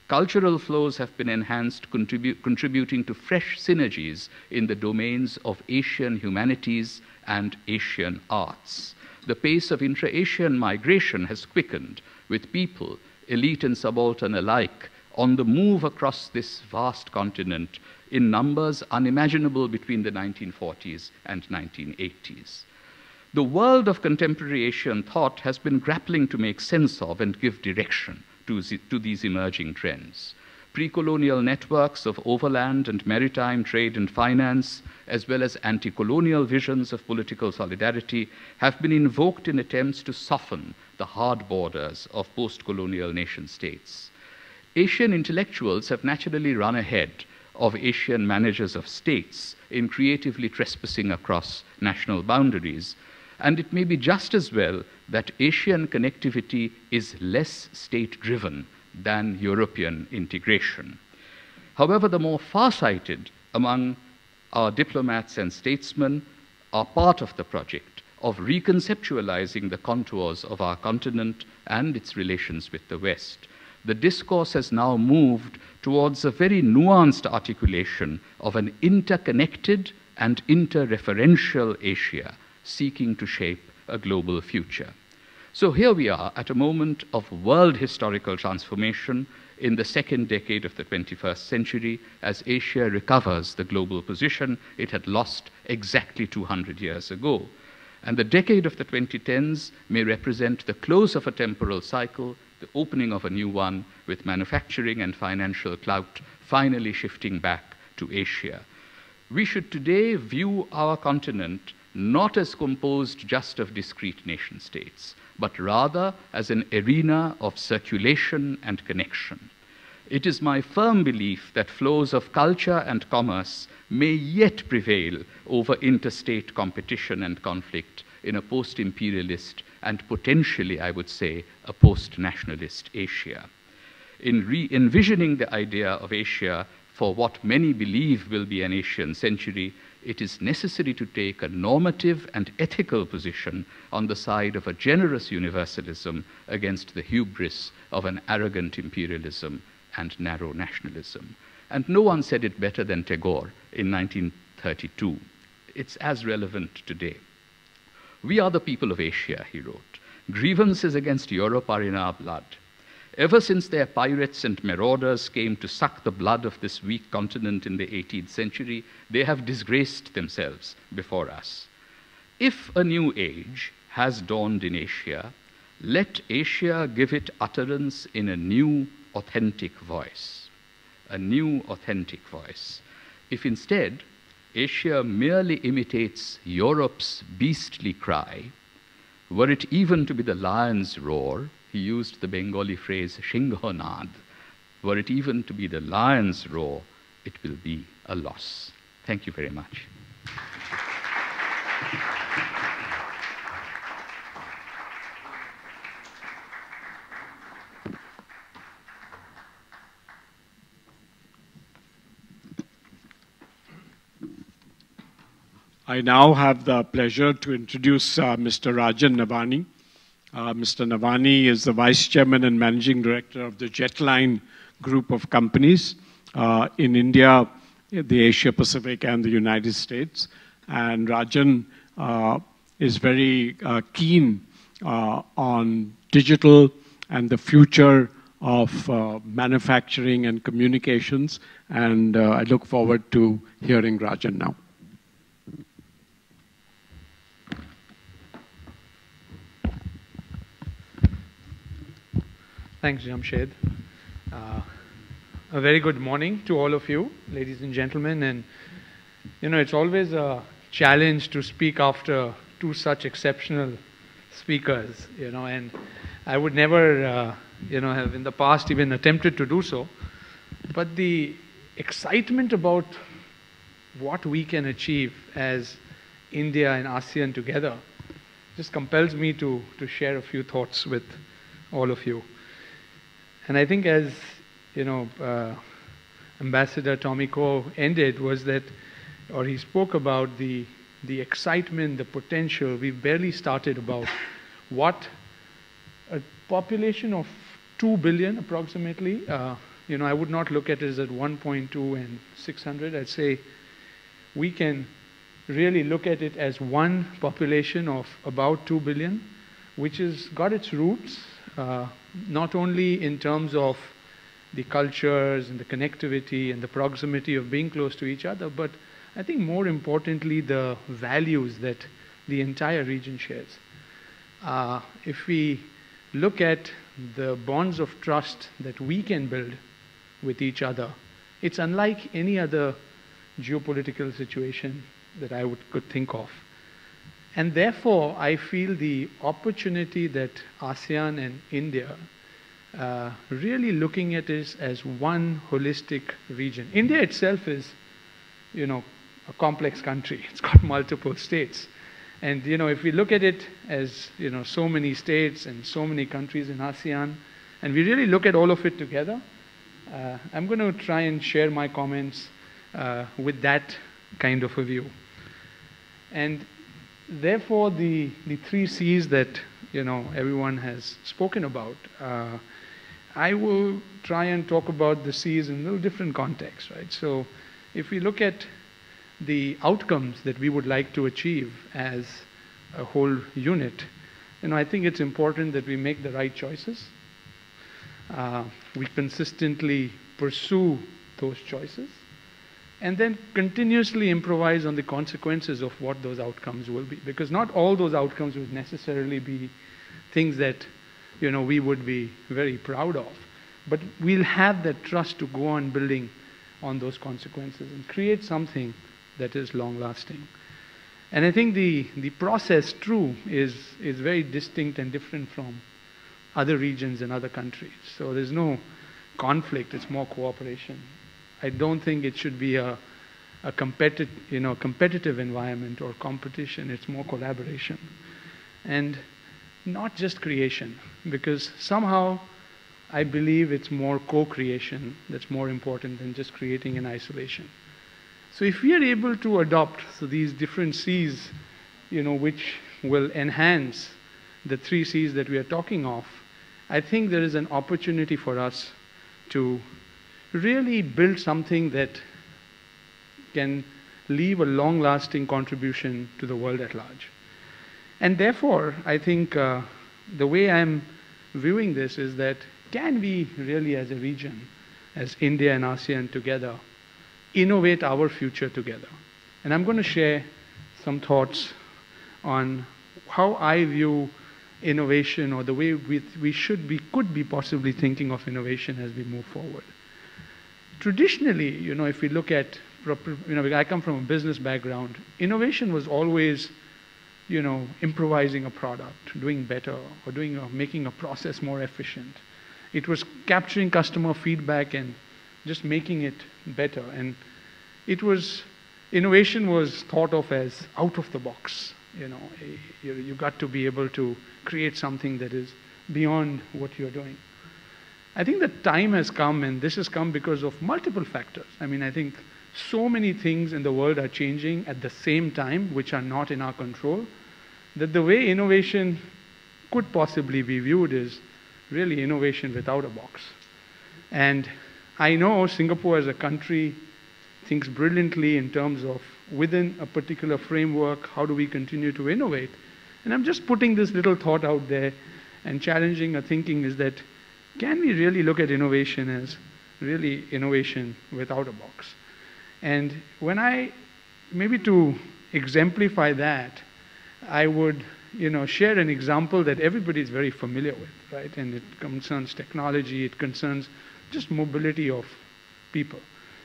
Cultural flows have been enhanced, contributing to fresh synergies in the domains of Asian humanities and Asian arts. The pace of intra-Asian migration has quickened, with people, elite and subaltern alike, on the move across this vast continent in numbers unimaginable between the 1940s and 1980s. The world of contemporary Asian thought has been grappling to make sense of and give direction to these emerging trends. Pre-colonial networks of overland and maritime trade and finance, as well as anti-colonial visions of political solidarity, have been invoked in attempts to soften the hard borders of post-colonial nation states. Asian intellectuals have naturally run ahead of Asian managers of states in creatively trespassing across national boundaries. And it may be just as well that Asian connectivity is less state-driven than European integration. However, the more far-sighted among our diplomats and statesmen are part of the project of reconceptualizing the contours of our continent and its relations with the West. The discourse has now moved towards a very nuanced articulation of an interconnected and interreferential Asia seeking to shape a global future. So here we are at a moment of world historical transformation in the second decade of the 21st century as Asia recovers the global position it had lost exactly 200 years ago. And the decade of the 2010s may represent the close of a temporal cycle, the opening of a new one, with manufacturing and financial clout finally shifting back to Asia. We should today view our continent not as composed just of discrete nation states, but rather as an arena of circulation and connection. It is my firm belief that flows of culture and commerce may yet prevail over interstate competition and conflict in a post-imperialist and potentially, I would say, a post-nationalist Asia. In re-envisioning the idea of Asia for what many believe will be an Asian century, it is necessary to take a normative and ethical position on the side of a generous universalism against the hubris of an arrogant imperialism and narrow nationalism. And no one said it better than Tagore in 1932. It's as relevant today. We are the people of Asia, he wrote. Grievances against Europe are in our blood. Ever since their pirates and marauders came to suck the blood of this weak continent in the 18th century, they have disgraced themselves before us. If a new age has dawned in Asia, let Asia give it utterance in a new, authentic voice. A new, authentic voice. If instead, Asia merely imitates Europe's beastly cry, were it even to be the lion's roar, he used the Bengali phrase Shinghonad, were it even to be the lion's roar, it will be a loss. Thank you very much. I now have the pleasure to introduce Mr. Rajan Navani. Mr. Navani is the Vice Chairman and Managing Director of the Jetline Group of Companies in India, the Asia Pacific, and the United States. And Rajan is very keen on digital and the future of manufacturing and communications. And I look forward to hearing Rajan now. Thanks, Jamshyd. A very good morning to all of you, ladies and gentlemen. And, you know, it's always a challenge to speak after two such exceptional speakers, you know, and I would never, you know, have in the past even attempted to do so. But the excitement about what we can achieve as India and ASEAN together just compels me to share a few thoughts with all of you. And I think as, you know, Ambassador Tommy Koh ended was that, or he spoke about the excitement, the potential. We've barely started about what a population of 2 billion approximately, you know, I would not look at it as at 1.2 and 600. I'd say we can really look at it as one population of about 2 billion, which has got its roots not only in terms of the cultures and the connectivity and the proximity of being close to each other, but I think more importantly, the values that the entire region shares. If we look at the bonds of trust that we can build with each other, it's unlike any other geopolitical situation that I could think of. And therefore, I feel the opportunity that ASEAN and India really looking at it as one holistic region. India itself is, a complex country. It's got multiple states. And, if we look at it as, so many states and so many countries in ASEAN, and we really look at all of it together, I'm going to try and share my comments with that kind of a view. And therefore, the 3 C's that, everyone has spoken about, I will try and talk about the C's in a little different context, right? So if we look at the outcomes that we would like to achieve as a whole unit, I think it's important that we make the right choices. We consistently pursue those choices, and then continuously improvise on the consequences of what those outcomes will be. Because not all those outcomes would necessarily be things that, we would be very proud of. But we'll have that trust to go on building on those consequences and create something that is long-lasting. And I think the process, true, is very distinct and different from other regions and other countries. So there's no conflict, it's more cooperation. I don't think it should be a competitive environment or competition, it's more collaboration. And not just creation, because somehow I believe it's more co-creation that's more important than just creating in isolation. So if we are able to adopt these different C's, which will enhance the 3 C's that we are talking of, I think there is an opportunity for us to really build something that can leave a long-lasting contribution to the world at large. And therefore, I think the way I'm viewing this is that can we really, as a region, as India and ASEAN together, innovate our future together? And I'm going to share some thoughts on how I view innovation, or the way we could be possibly thinking of innovation as we move forward. Traditionally, if we look at, I come from a business background, innovation was always, improvising a product, doing better, or making a process more efficient. It was capturing customer feedback and just making it better. And innovation was thought of as out of the box. You got to be able to create something that is beyond what you're doing. I think the time has come, and this has come because of multiple factors. I think so many things in the world are changing at the same time, which are not in our control, that the way innovation could possibly be viewed is really innovation without a box. And I know Singapore as a country thinks brilliantly in terms of within a particular framework, how do we continue to innovate? And I'm just putting this little thought out there and challenging a thinking is that, can we really look at innovation as really innovation without a box? And maybe to exemplify that, I would, share an example that everybody is very familiar with, right? And it concerns technology, it concerns just mobility of people.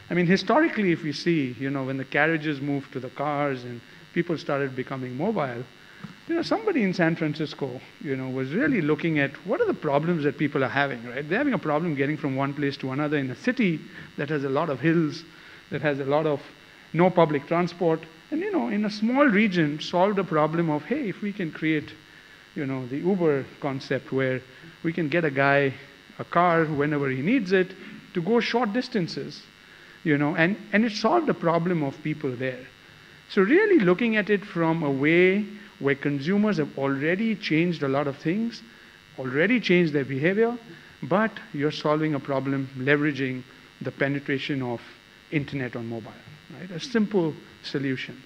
Historically, if we see, when the carriages moved to the cars and people started becoming mobile, somebody in San Francisco, was really looking at what are the problems that people are having, right? They're having a problem getting from one place to another in a city that has a lot of hills, that has a lot of no public transport, and, in a small region, solve the problem of, hey, if we can create, the Uber concept where we can get a guy a car whenever he needs it to go short distances, and it solved the problem of people there. So really looking at it from a way where consumers have already changed a lot of things, already changed their behavior, but you're solving a problem leveraging the penetration of internet on mobile, right? A simple solution.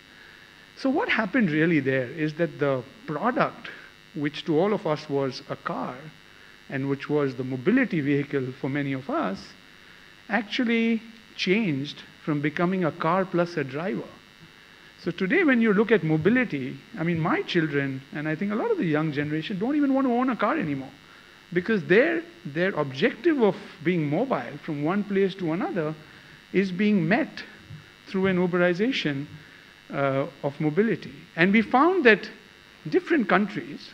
So what happened really there is that the product, which to all of us was a car, and which was the mobility vehicle for many of us, actually changed from becoming a car plus a driver. So today when you look at mobility, my children, and I think a lot of the young generation, don't even want to own a car anymore. Because their objective of being mobile from one place to another is being met through an Uberization of mobility. And we found that different countries,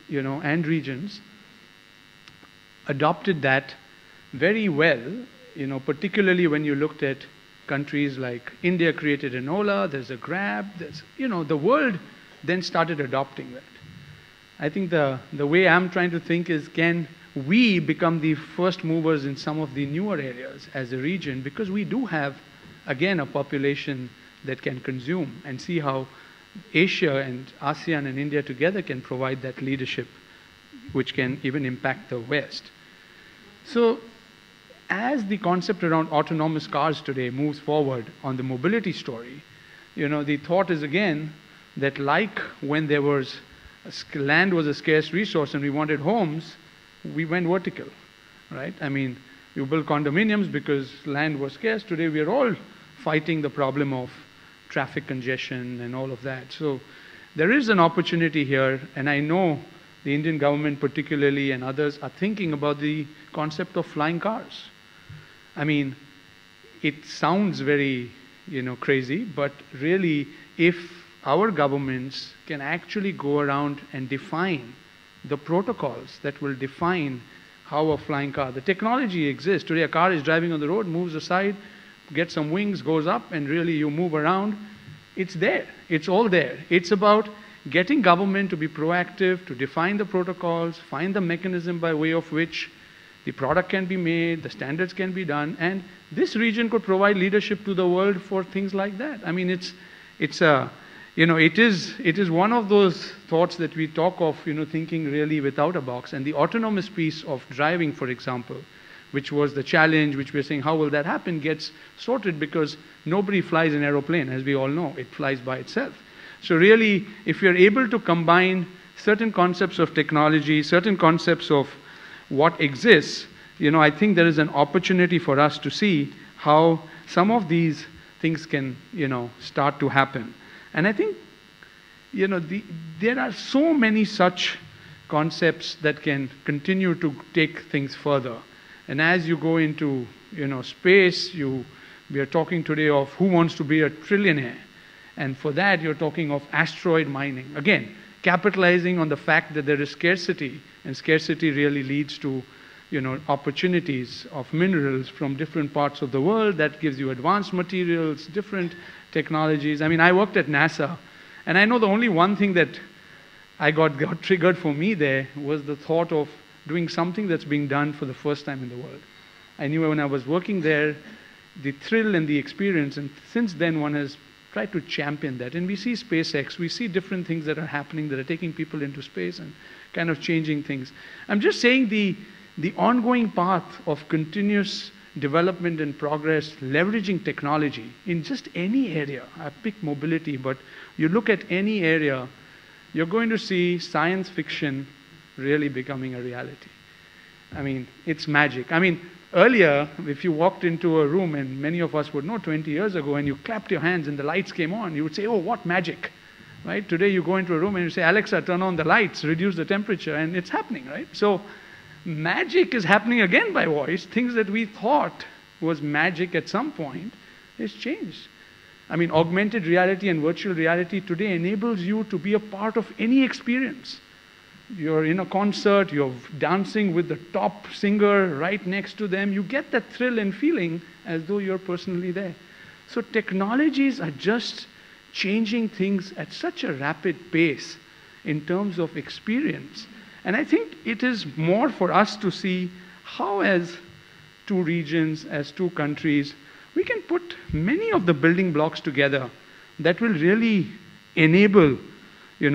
and regions adopted that very well, particularly when you looked at countries like India created an Ola, there's a Grab, the world then started adopting that. I think the way I'm trying to think is, can we become the first movers in some of the newer areas as a region, because we do have, again, a population that can consume, and see how Asia and ASEAN and India together can provide that leadership, which can even impact the West. So as the concept around autonomous cars today moves forward on the mobility story, the thought is again that, like when there was land was a scarce resource and we wanted homes, we went vertical, right? I mean, you build condominiums because land was scarce. Today we are all fighting the problem of traffic congestion and all of that. So there is an opportunity here, and I know the Indian government particularly and others are thinking about the concept of flying cars. I mean, it sounds very, crazy, but really, if our governments can actually go around and define the protocols that will define how a flying car, the technology exists. Today a car is driving on the road, moves aside, gets some wings, goes up, and really you move around. It's there. It's all there. It's about getting government to be proactive, to define the protocols, find the mechanism by way of which the product can be made, the standards can be done, and this region could provide leadership to the world for things like that. I mean, it is one of those thoughts that we talk of, thinking really without a box. And the autonomous piece of driving, for example, which was the challenge, which we're saying, how will that happen, gets sorted because nobody flies an aeroplane, as we all know. It flies by itself. So really, if you're able to combine certain concepts of technology, certain concepts of what exists, I think there is an opportunity for us to see how some of these things can, start to happen. And I think, there are so many such concepts that can continue to take things further. And as you go into, space, we are talking today of who wants to be a trillionaire. And for that, you're talking of asteroid mining. Again, capitalizing on the fact that there is scarcity, and scarcity really leads to, opportunities of minerals from different parts of the world. That gives you advanced materials, different technologies. I mean, I worked at NASA, and I know the only one thing that I got triggered for me there was the thought of doing something that's being done for the first time in the world. I knew when I was working there, the thrill and the experience, and since then one has tried to champion that. And we see SpaceX, we see different things that are happening that are taking people into space and kind of changing things. I'm just saying the ongoing path of continuous development and progress, leveraging technology in just any area. I pick mobility, but you look at any area, you're going to see science fiction really becoming a reality. I mean, it's magic. I mean, earlier, if you walked into a room, and many of us would know 20 years ago, and you clapped your hands and the lights came on, you would say, oh, what magic, right? Today you go into a room and you say, Alexa, turn on the lights, reduce the temperature, and it's happening, right? So magic is happening again by voice. Things that we thought was magic at some point is changed. I mean, augmented reality and virtual reality today enables you to be a part of any experience. You're in a concert, you're dancing with the top singer right next to them. You get that thrill and feeling as though you're personally there. So technologies are just changing things at such a rapid pace in terms of experience. And I think it is more for us to see how, as two regions, as two countries, we can put many of the building blocks together that will really enable,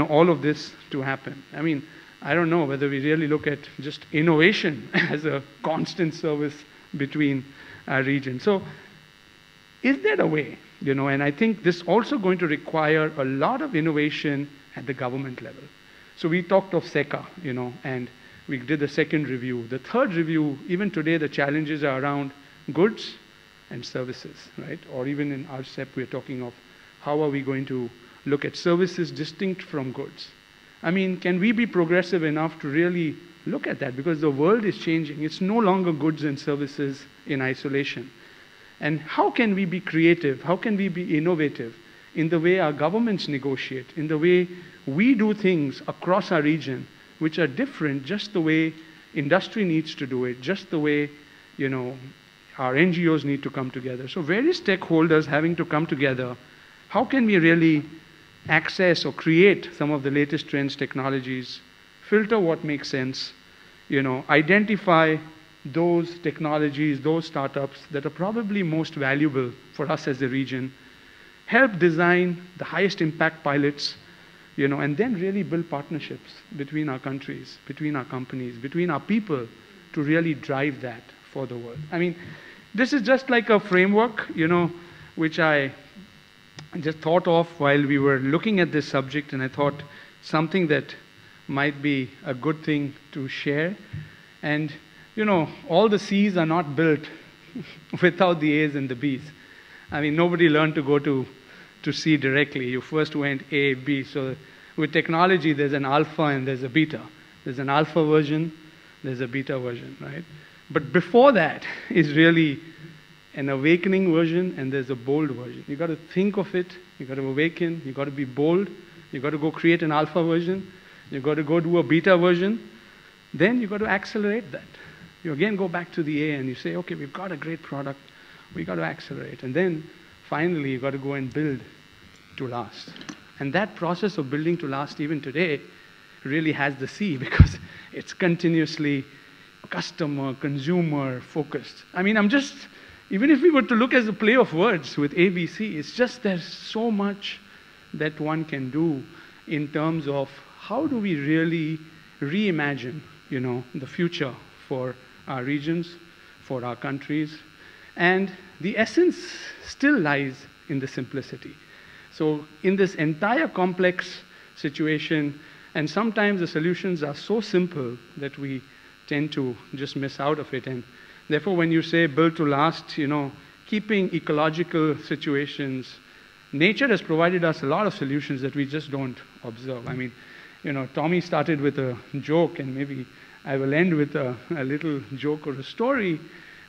all of this to happen. I mean, I don't know whether we really look at just innovation as a constant service between our regions. So is there a way, and I think this also going to require a lot of innovation at the government level. So we talked of SECA, and we did the second review. The third review, even today, the challenges are around goods and services, right? Or even in RCEP, we're talking of how are we going to look at services distinct from goods. I mean, can we be progressive enough to really look at that? Because the world is changing. It's no longer goods and services in isolation. And how can we be creative? How can we be innovative in the way our governments negotiate, in the way we do things across our region, which are different just the way, industry needs to do it, just the way, you know, our NGOs need to come together. So various stakeholders having to come together. How can we really access or create some of the latest trends, technologies, filter what makes sense, you know, identify those technologies, those startups that are probably most valuable for us as a region, help design the highest impact pilots, you know, and then really build partnerships between our countries, between our companies, between our people to really drive that for the world. I mean, this is just like a framework, you know, which I just thought of while we were looking at this subject, and I thought something that might be a good thing to share. And, you know, all the C's are not built without the A's and the B's. I mean, nobody learned to go to C directly. You first went A, B. So with technology, there's an alpha and there's a beta. There's an alpha version, there's a beta version, right? But before that is really an awakening version, and there's a bold version. You got to think of it, you got to awaken, you got to be bold, you got to go create an alpha version, you got to go do a beta version, then you got to accelerate that. You again go back to the A and you say, okay, we've got a great product, we got to accelerate. And then finally, you got to go and build to last. And that process of building to last, even today, really has the C, because it's continuously customer, consumer focused. I mean, even if we were to look as a play of words with ABC, it's just there's so much that one can do in terms of how do we really reimagine, you know, the future for our regions, for our countries. And the essence still lies in the simplicity. So in this entire complex situation, and sometimes the solutions are so simple that we tend to just miss out of it. And therefore, when you say build to last, you know, keeping ecological situations, nature has provided us a lot of solutions that we just don't observe. I mean, you know, Tommy started with a joke, and maybe I will end with a little joke or a story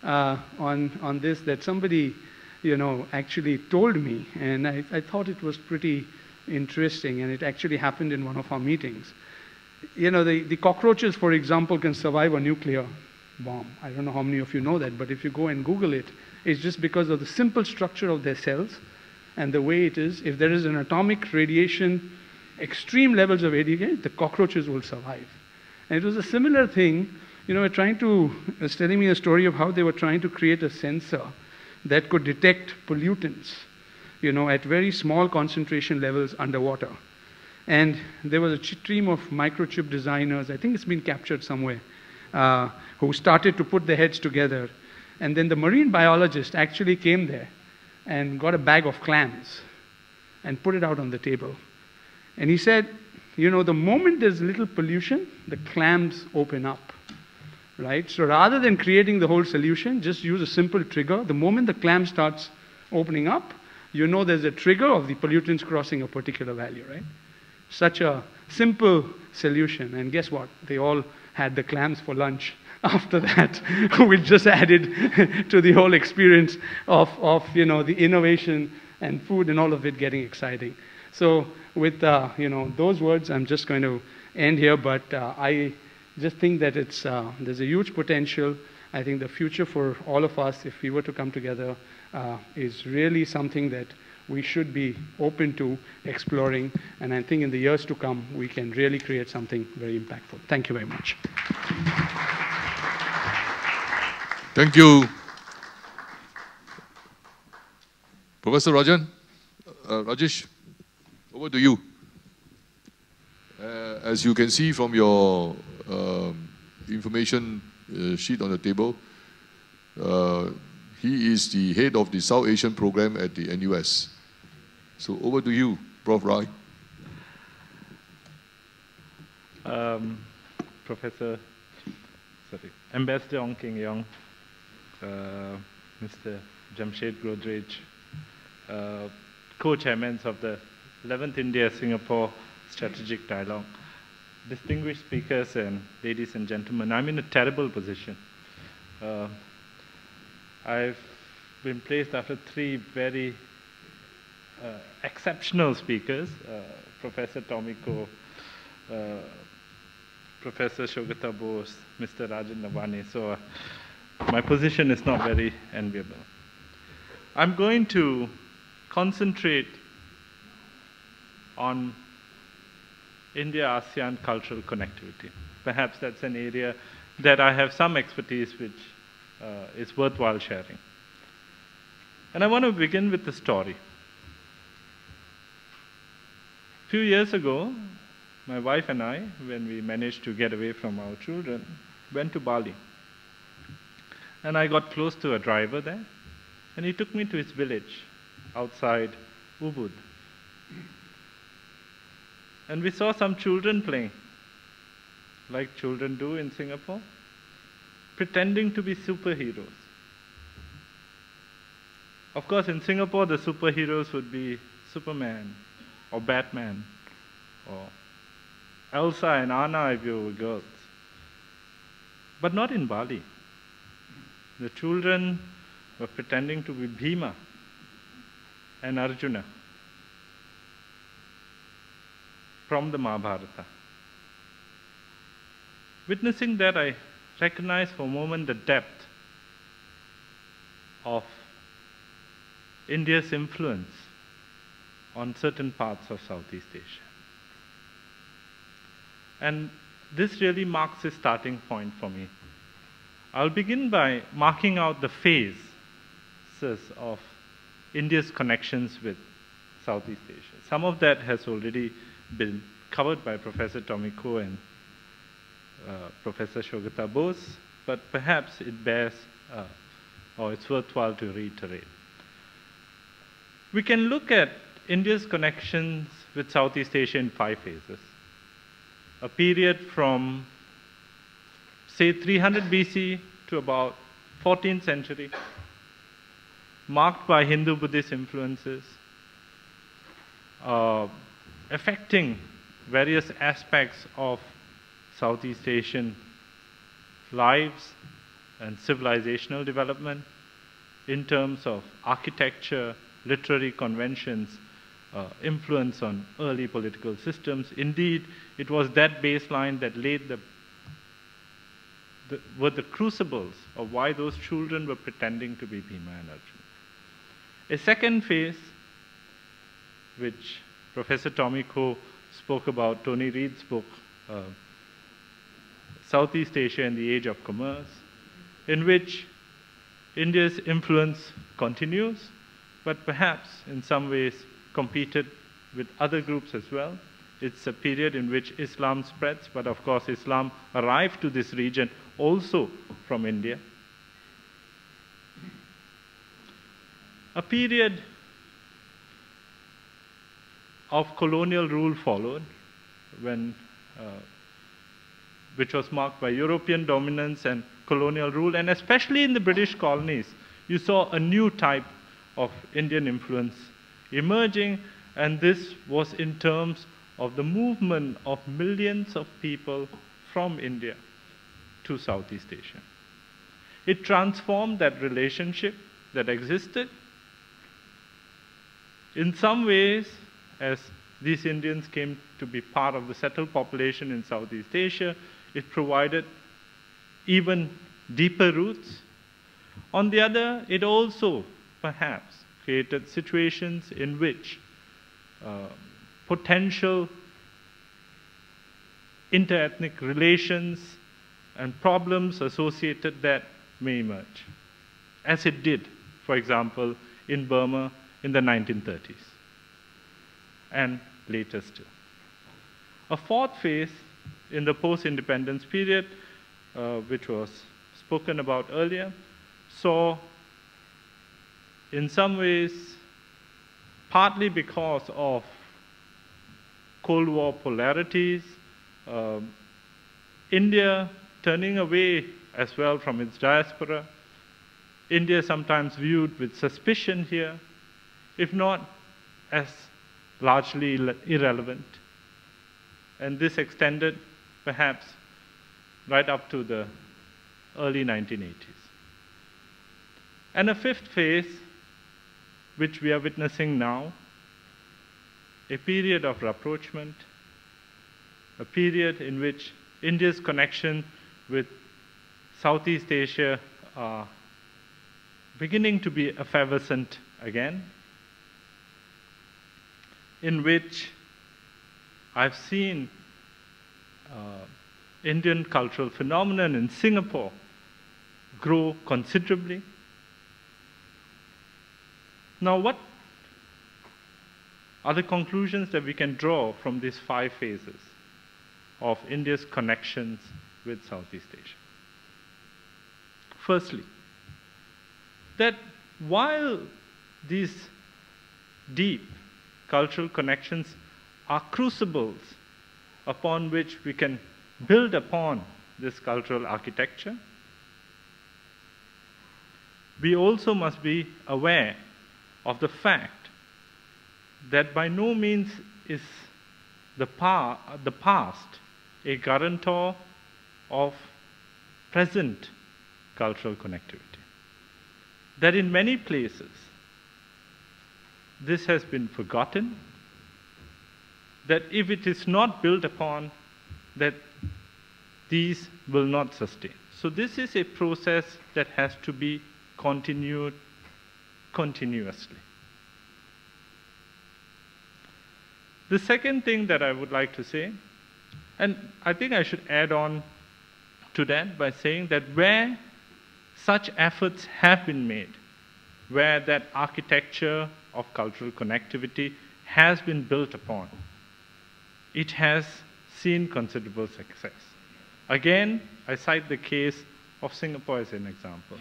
on this that somebody, you know, actually told me, and I thought it was pretty interesting, and it actually happened in one of our meetings. You know, the cockroaches, for example, can survive a nuclear bomb. I don't know how many of you know that, but if you go and Google it, it's just because of the simple structure of their cells and the way it is. If there is an atomic radiation, extreme levels of radiation, the cockroaches will survive. And it was a similar thing. You know, was telling me a story of how they were trying to create a sensor that could detect pollutants, you know, at very small concentration levels underwater. And there was a team of microchip designers, I think it's been captured somewhere, who started to put their heads together. And then the marine biologist actually came there and got a bag of clams and put it out on the table. And he said, you know, the moment there's little pollution, the clams open up, right? So rather than creating the whole solution, just use a simple trigger. The moment the clam starts opening up, you know there's a trigger of the pollutants crossing a particular value, right? Such a simple solution. And guess what? They all had the clams for lunch after that, which just added to the whole experience of you know, the innovation and food and all of it getting exciting. So with you know, those words, I'm just going to end here, but I just think that there's a huge potential. I think the future for all of us, if we were to come together, is really something that we should be open to exploring. And I think in the years to come, we can really create something very impactful. Thank you very much. Thank you, Professor Rajan. Rajesh, over to you. As you can see from your information sheet on the table, he is the head of the South Asian program at the NUS. So over to you, Prof. Rai. Ambassador Ong Keng Yong, Mr. Jamshyd Godrej, Co-Chairmen of the 11th India-Singapore Strategic Dialogue, distinguished speakers and ladies and gentlemen, I'm in a terrible position. I've been placed after three very exceptional speakers, Professor Tommy Koh, Professor Sugata Bose, Mr. Rajan, so my position is not very enviable. I'm going to concentrate on India-ASEAN cultural connectivity. Perhaps that's an area that I have some expertise which is worthwhile sharing. And I want to begin with the story. A few years ago, my wife and I, when we managed to get away from our children, went to Bali. And I got close to a driver there, and he took me to his village outside Ubud. And we saw some children playing, like children do in Singapore, pretending to be superheroes. Of course, in Singapore, the superheroes would be Superman, or Batman, or Elsa and Anna if you were girls. But not in Bali. The children were pretending to be Bhima and Arjuna from the Mahabharata. Witnessing that, I recognized for a moment the depth of India's influence on certain parts of Southeast Asia. And this really marks a starting point for me. I'll begin by marking out the phases of India's connections with Southeast Asia. Some of that has already been covered by Professor Tommy Koh and Professor Sugata Bose, but perhaps it bears, or it's worthwhile to reiterate. We can look at India's connections with Southeast Asia in 5 phases. A period from, say, 300 BC to about 14th century, marked by Hindu-Buddhist influences, affecting various aspects of Southeast Asian lives and civilizational development in terms of architecture, literary conventions, influence on early political systems. Indeed, it was that baseline that laid were the crucibles of why those children were pretending to be Bhima and Arjuna. A second phase, which Professor Tommy Koh spoke about, Tony Reed's book, Southeast Asia and the Age of Commerce, in which India's influence continues, but perhaps in some ways competed with other groups as well. It's a period in which Islam spreads, but of course Islam arrived to this region also from India. A period of colonial rule followed, which was marked by European dominance and colonial rule, and especially in the British colonies, you saw a new type of Indian influence emerging, and this was in terms of the movement of millions of people from India to Southeast Asia. It transformed that relationship that existed. In some ways, as these Indians came to be part of the settled population in Southeast Asia, it provided even deeper roots. On the other, it also perhaps created situations in which potential inter-ethnic relations and problems associated that may emerge, as it did, for example, in Burma in the 1930s, and later still. A fourth phase in the post-independence period, which was spoken about earlier, saw, in some ways, partly because of Cold War polarities, India turning away as well from its diaspora, India sometimes viewed with suspicion here, if not as largely irrelevant. And this extended perhaps right up to the early 1980s. And a fifth phase, which we are witnessing now, a period of rapprochement, a period in which India's connection with Southeast Asia are beginning to be effervescent again, in which I've seen Indian cultural phenomenon in Singapore grow considerably. Now, what are the conclusions that we can draw from these 5 phases of India's connections with Southeast Asia? Firstly, that while these deep cultural connections are crucibles upon which we can build upon this cultural architecture, we also must be aware of the fact that by no means is the past a guarantor of present cultural connectivity. That in many places, this has been forgotten, that if it is not built upon, that these will not sustain. So this is a process that has to be continued continuously. The second thing that I would like to say, and I think I should add on to that by saying that where such efforts have been made, where that architecture of cultural connectivity has been built upon, it has seen considerable success. Again, I cite the case of Singapore as an example.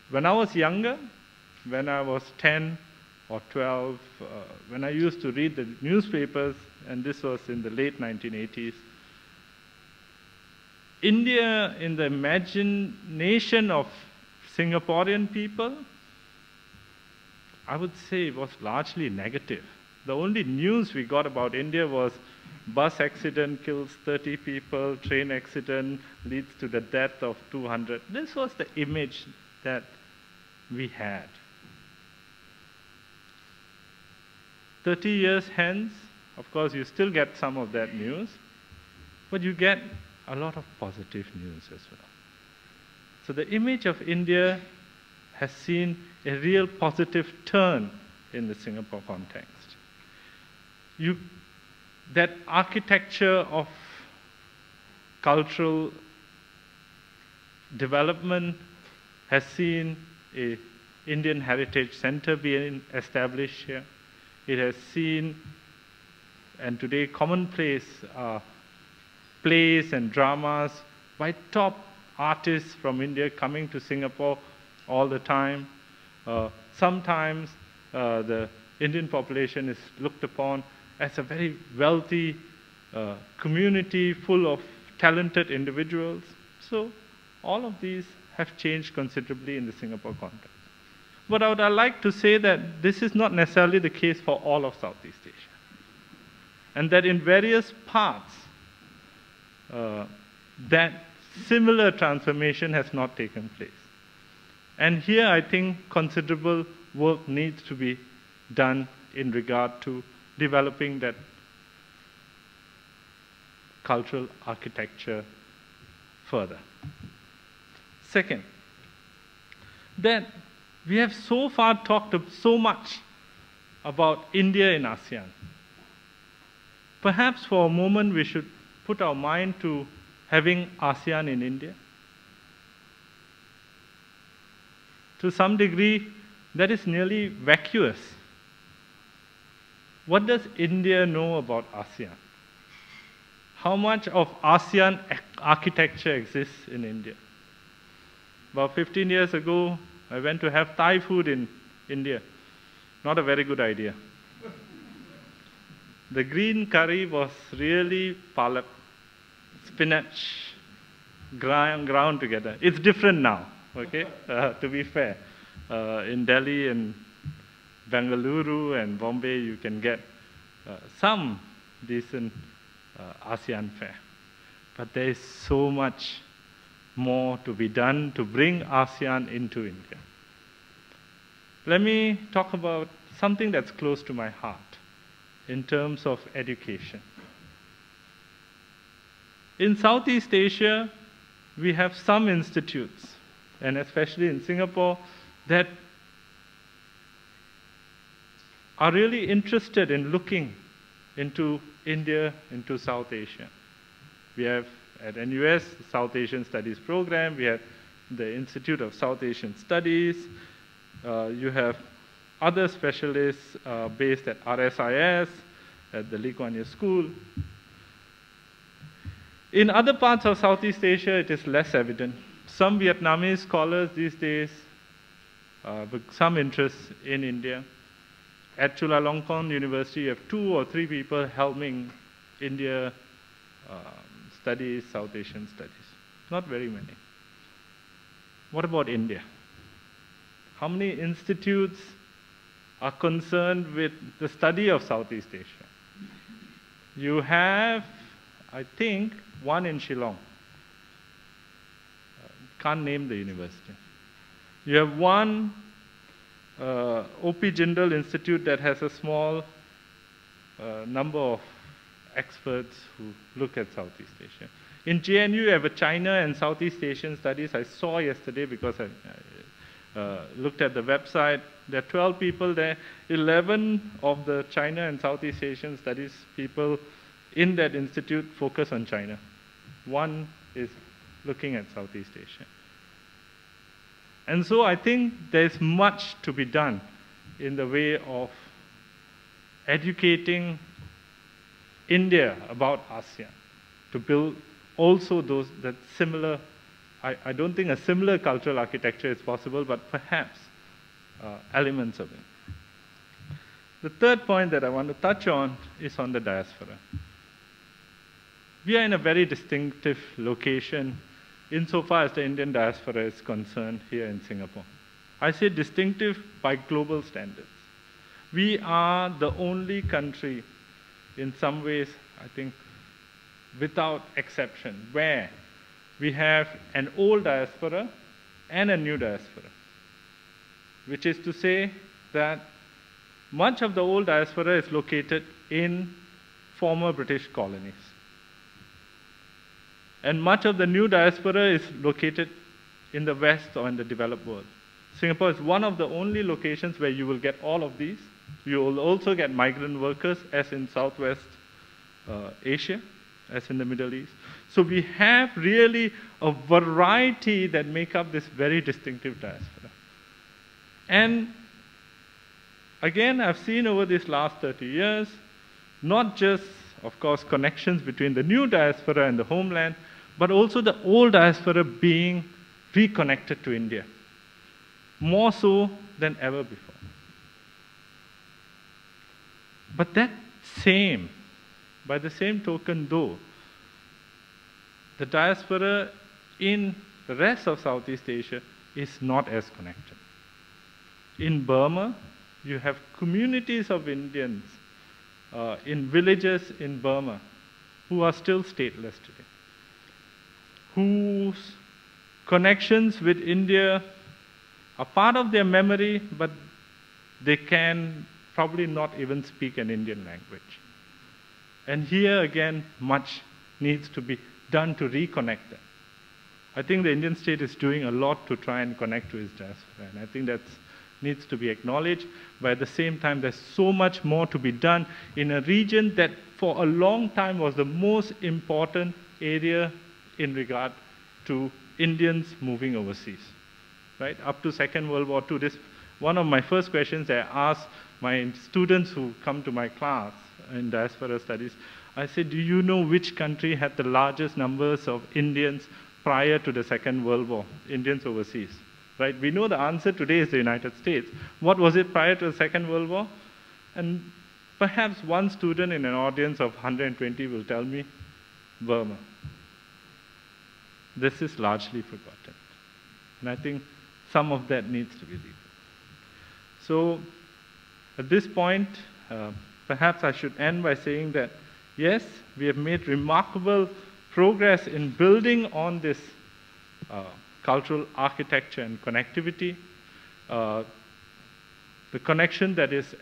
When I was younger, when I was 10 or 12, when I used to read the newspapers, and this was in the late 1980s, India, in the imagination of Singaporean people, I would say was largely negative. The only news we got about India was bus accident kills 30 people, train accident leads to the death of 200. This was the image that we had. 30 years hence, of course, you still get some of that news, but you get a lot of positive news as well. So the image of India has seen a real positive turn in the Singapore context. That architecture of cultural development has seen an Indian Heritage Center being established here. It has seen, and today commonplace, plays and dramas by top artists from India coming to Singapore all the time. Sometimes the Indian population is looked upon as a very wealthy community full of talented individuals. So all of these have changed considerably in the Singapore context. But I would like to say that this is not necessarily the case for all of Southeast Asia. And that in various parts, that similar transformation has not taken place. And here I think considerable work needs to be done in regard to developing that cultural architecture further. Second, that we have so far talked so much about India in ASEAN. Perhaps for a moment we should put our mind to having ASEAN in India. To some degree, that is nearly vacuous. What does India know about ASEAN? How much of ASEAN architecture exists in India? About 15 years ago, I went to have Thai food in India. Not a very good idea. The green curry was really palak, spinach, ground together. It's different now, okay, to be fair. In Delhi and Bengaluru and Bombay, you can get some decent ASEAN fare. But there is so much more to be done to bring ASEAN into India. Let me talk about something that's close to my heart in terms of education. In Southeast Asia, we have some institutes, and especially in Singapore, that are really interested in looking into India, into South Asia. We have at NUS, South Asian Studies Program, we have the Institute of South Asian Studies, you have other specialists based at RSIS, at the Lee Kuan Yew School. In other parts of Southeast Asia, it is less evident. Some Vietnamese scholars these days, with some interest in India. At Chulalongkorn University, you have 2 or 3 people helping India studies, South Asian studies. Not very many. What about India? How many institutes are concerned with the study of Southeast Asia? You have, I think, one in Shillong. Can't name the university. You have one O.P. Jindal Institute that has a small number of experts who look at Southeast Asia. In JNU, you have a China and Southeast Asian Studies. I saw yesterday because I looked at the website. There are 12 people there. 11 of the China and Southeast Asian Studies people in that institute focus on China. One is looking at Southeast Asia. And so I think there's much to be done in the way of educating India about ASEAN, to build also those that similar, I don't think a similar cultural architecture is possible, but perhaps elements of it. The third point that I want to touch on is on the diaspora. We are in a very distinctive location insofar as the Indian diaspora is concerned here in Singapore. I say distinctive by global standards. We are the only country, in some ways, I think, without exception, where we have an old diaspora and a new diaspora, which is to say that much of the old diaspora is located in former British colonies. And much of the new diaspora is located in the West or in the developed world. Singapore is one of the only locations where you will get all of these. You will also get migrant workers, as in Southwest Asia, as in the Middle East. So we have really a variety that make up this very distinctive diaspora. And again, I've seen over these last 30 years, not just, of course, connections between the new diaspora and the homeland, but also the old diaspora being reconnected to India, more so than ever before. But that same, by the same token though, the diaspora in the rest of Southeast Asia is not as connected. In Burma, you have communities of Indians in villages in Burma who are still stateless today, whose connections with India are part of their memory, but they can probably not even speak an Indian language. And here again, much needs to be done to reconnect them. I think the Indian state is doing a lot to try and connect to its diaspora, and I think that needs to be acknowledged, but at the same time, there's so much more to be done in a region that for a long time was the most important area in regard to Indians moving overseas, right? Up to Second World War II, this one of my first questions I asked my students who come to my class in diaspora studies, I said, do you know which country had the largest numbers of Indians prior to the Second World War, Indians overseas, right? We know the answer today is the United States. What was it prior to the Second World War? And perhaps one student in an audience of 120 will tell me, Burma. This is largely forgotten. And I think some of that needs to be rebuilt. So at this point, perhaps I should end by saying that, yes, we have made remarkable progress in building on this cultural architecture and connectivity. The connection that is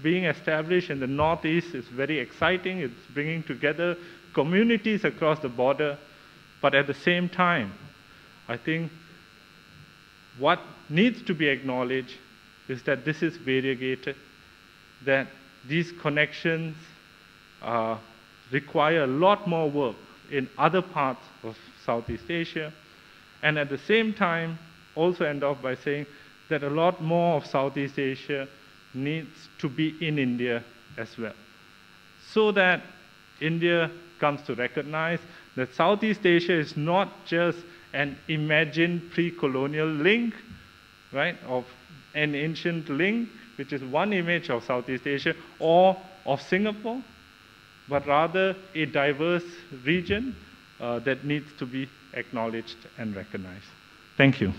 being established in the Northeast is very exciting. It's bringing together communities across the border, but at the same time, I think what needs to be acknowledged is that this is variegated, that these connections require a lot more work in other parts of Southeast Asia, and at the same time, also end off by saying that a lot more of Southeast Asia needs to be in India as well, so that India comes to recognize that Southeast Asia is not just an imagined pre-colonial link, right, of an ancient link, which is one image of Southeast Asia or of Singapore, but rather a diverse region that needs to be acknowledged and recognized. Thank you.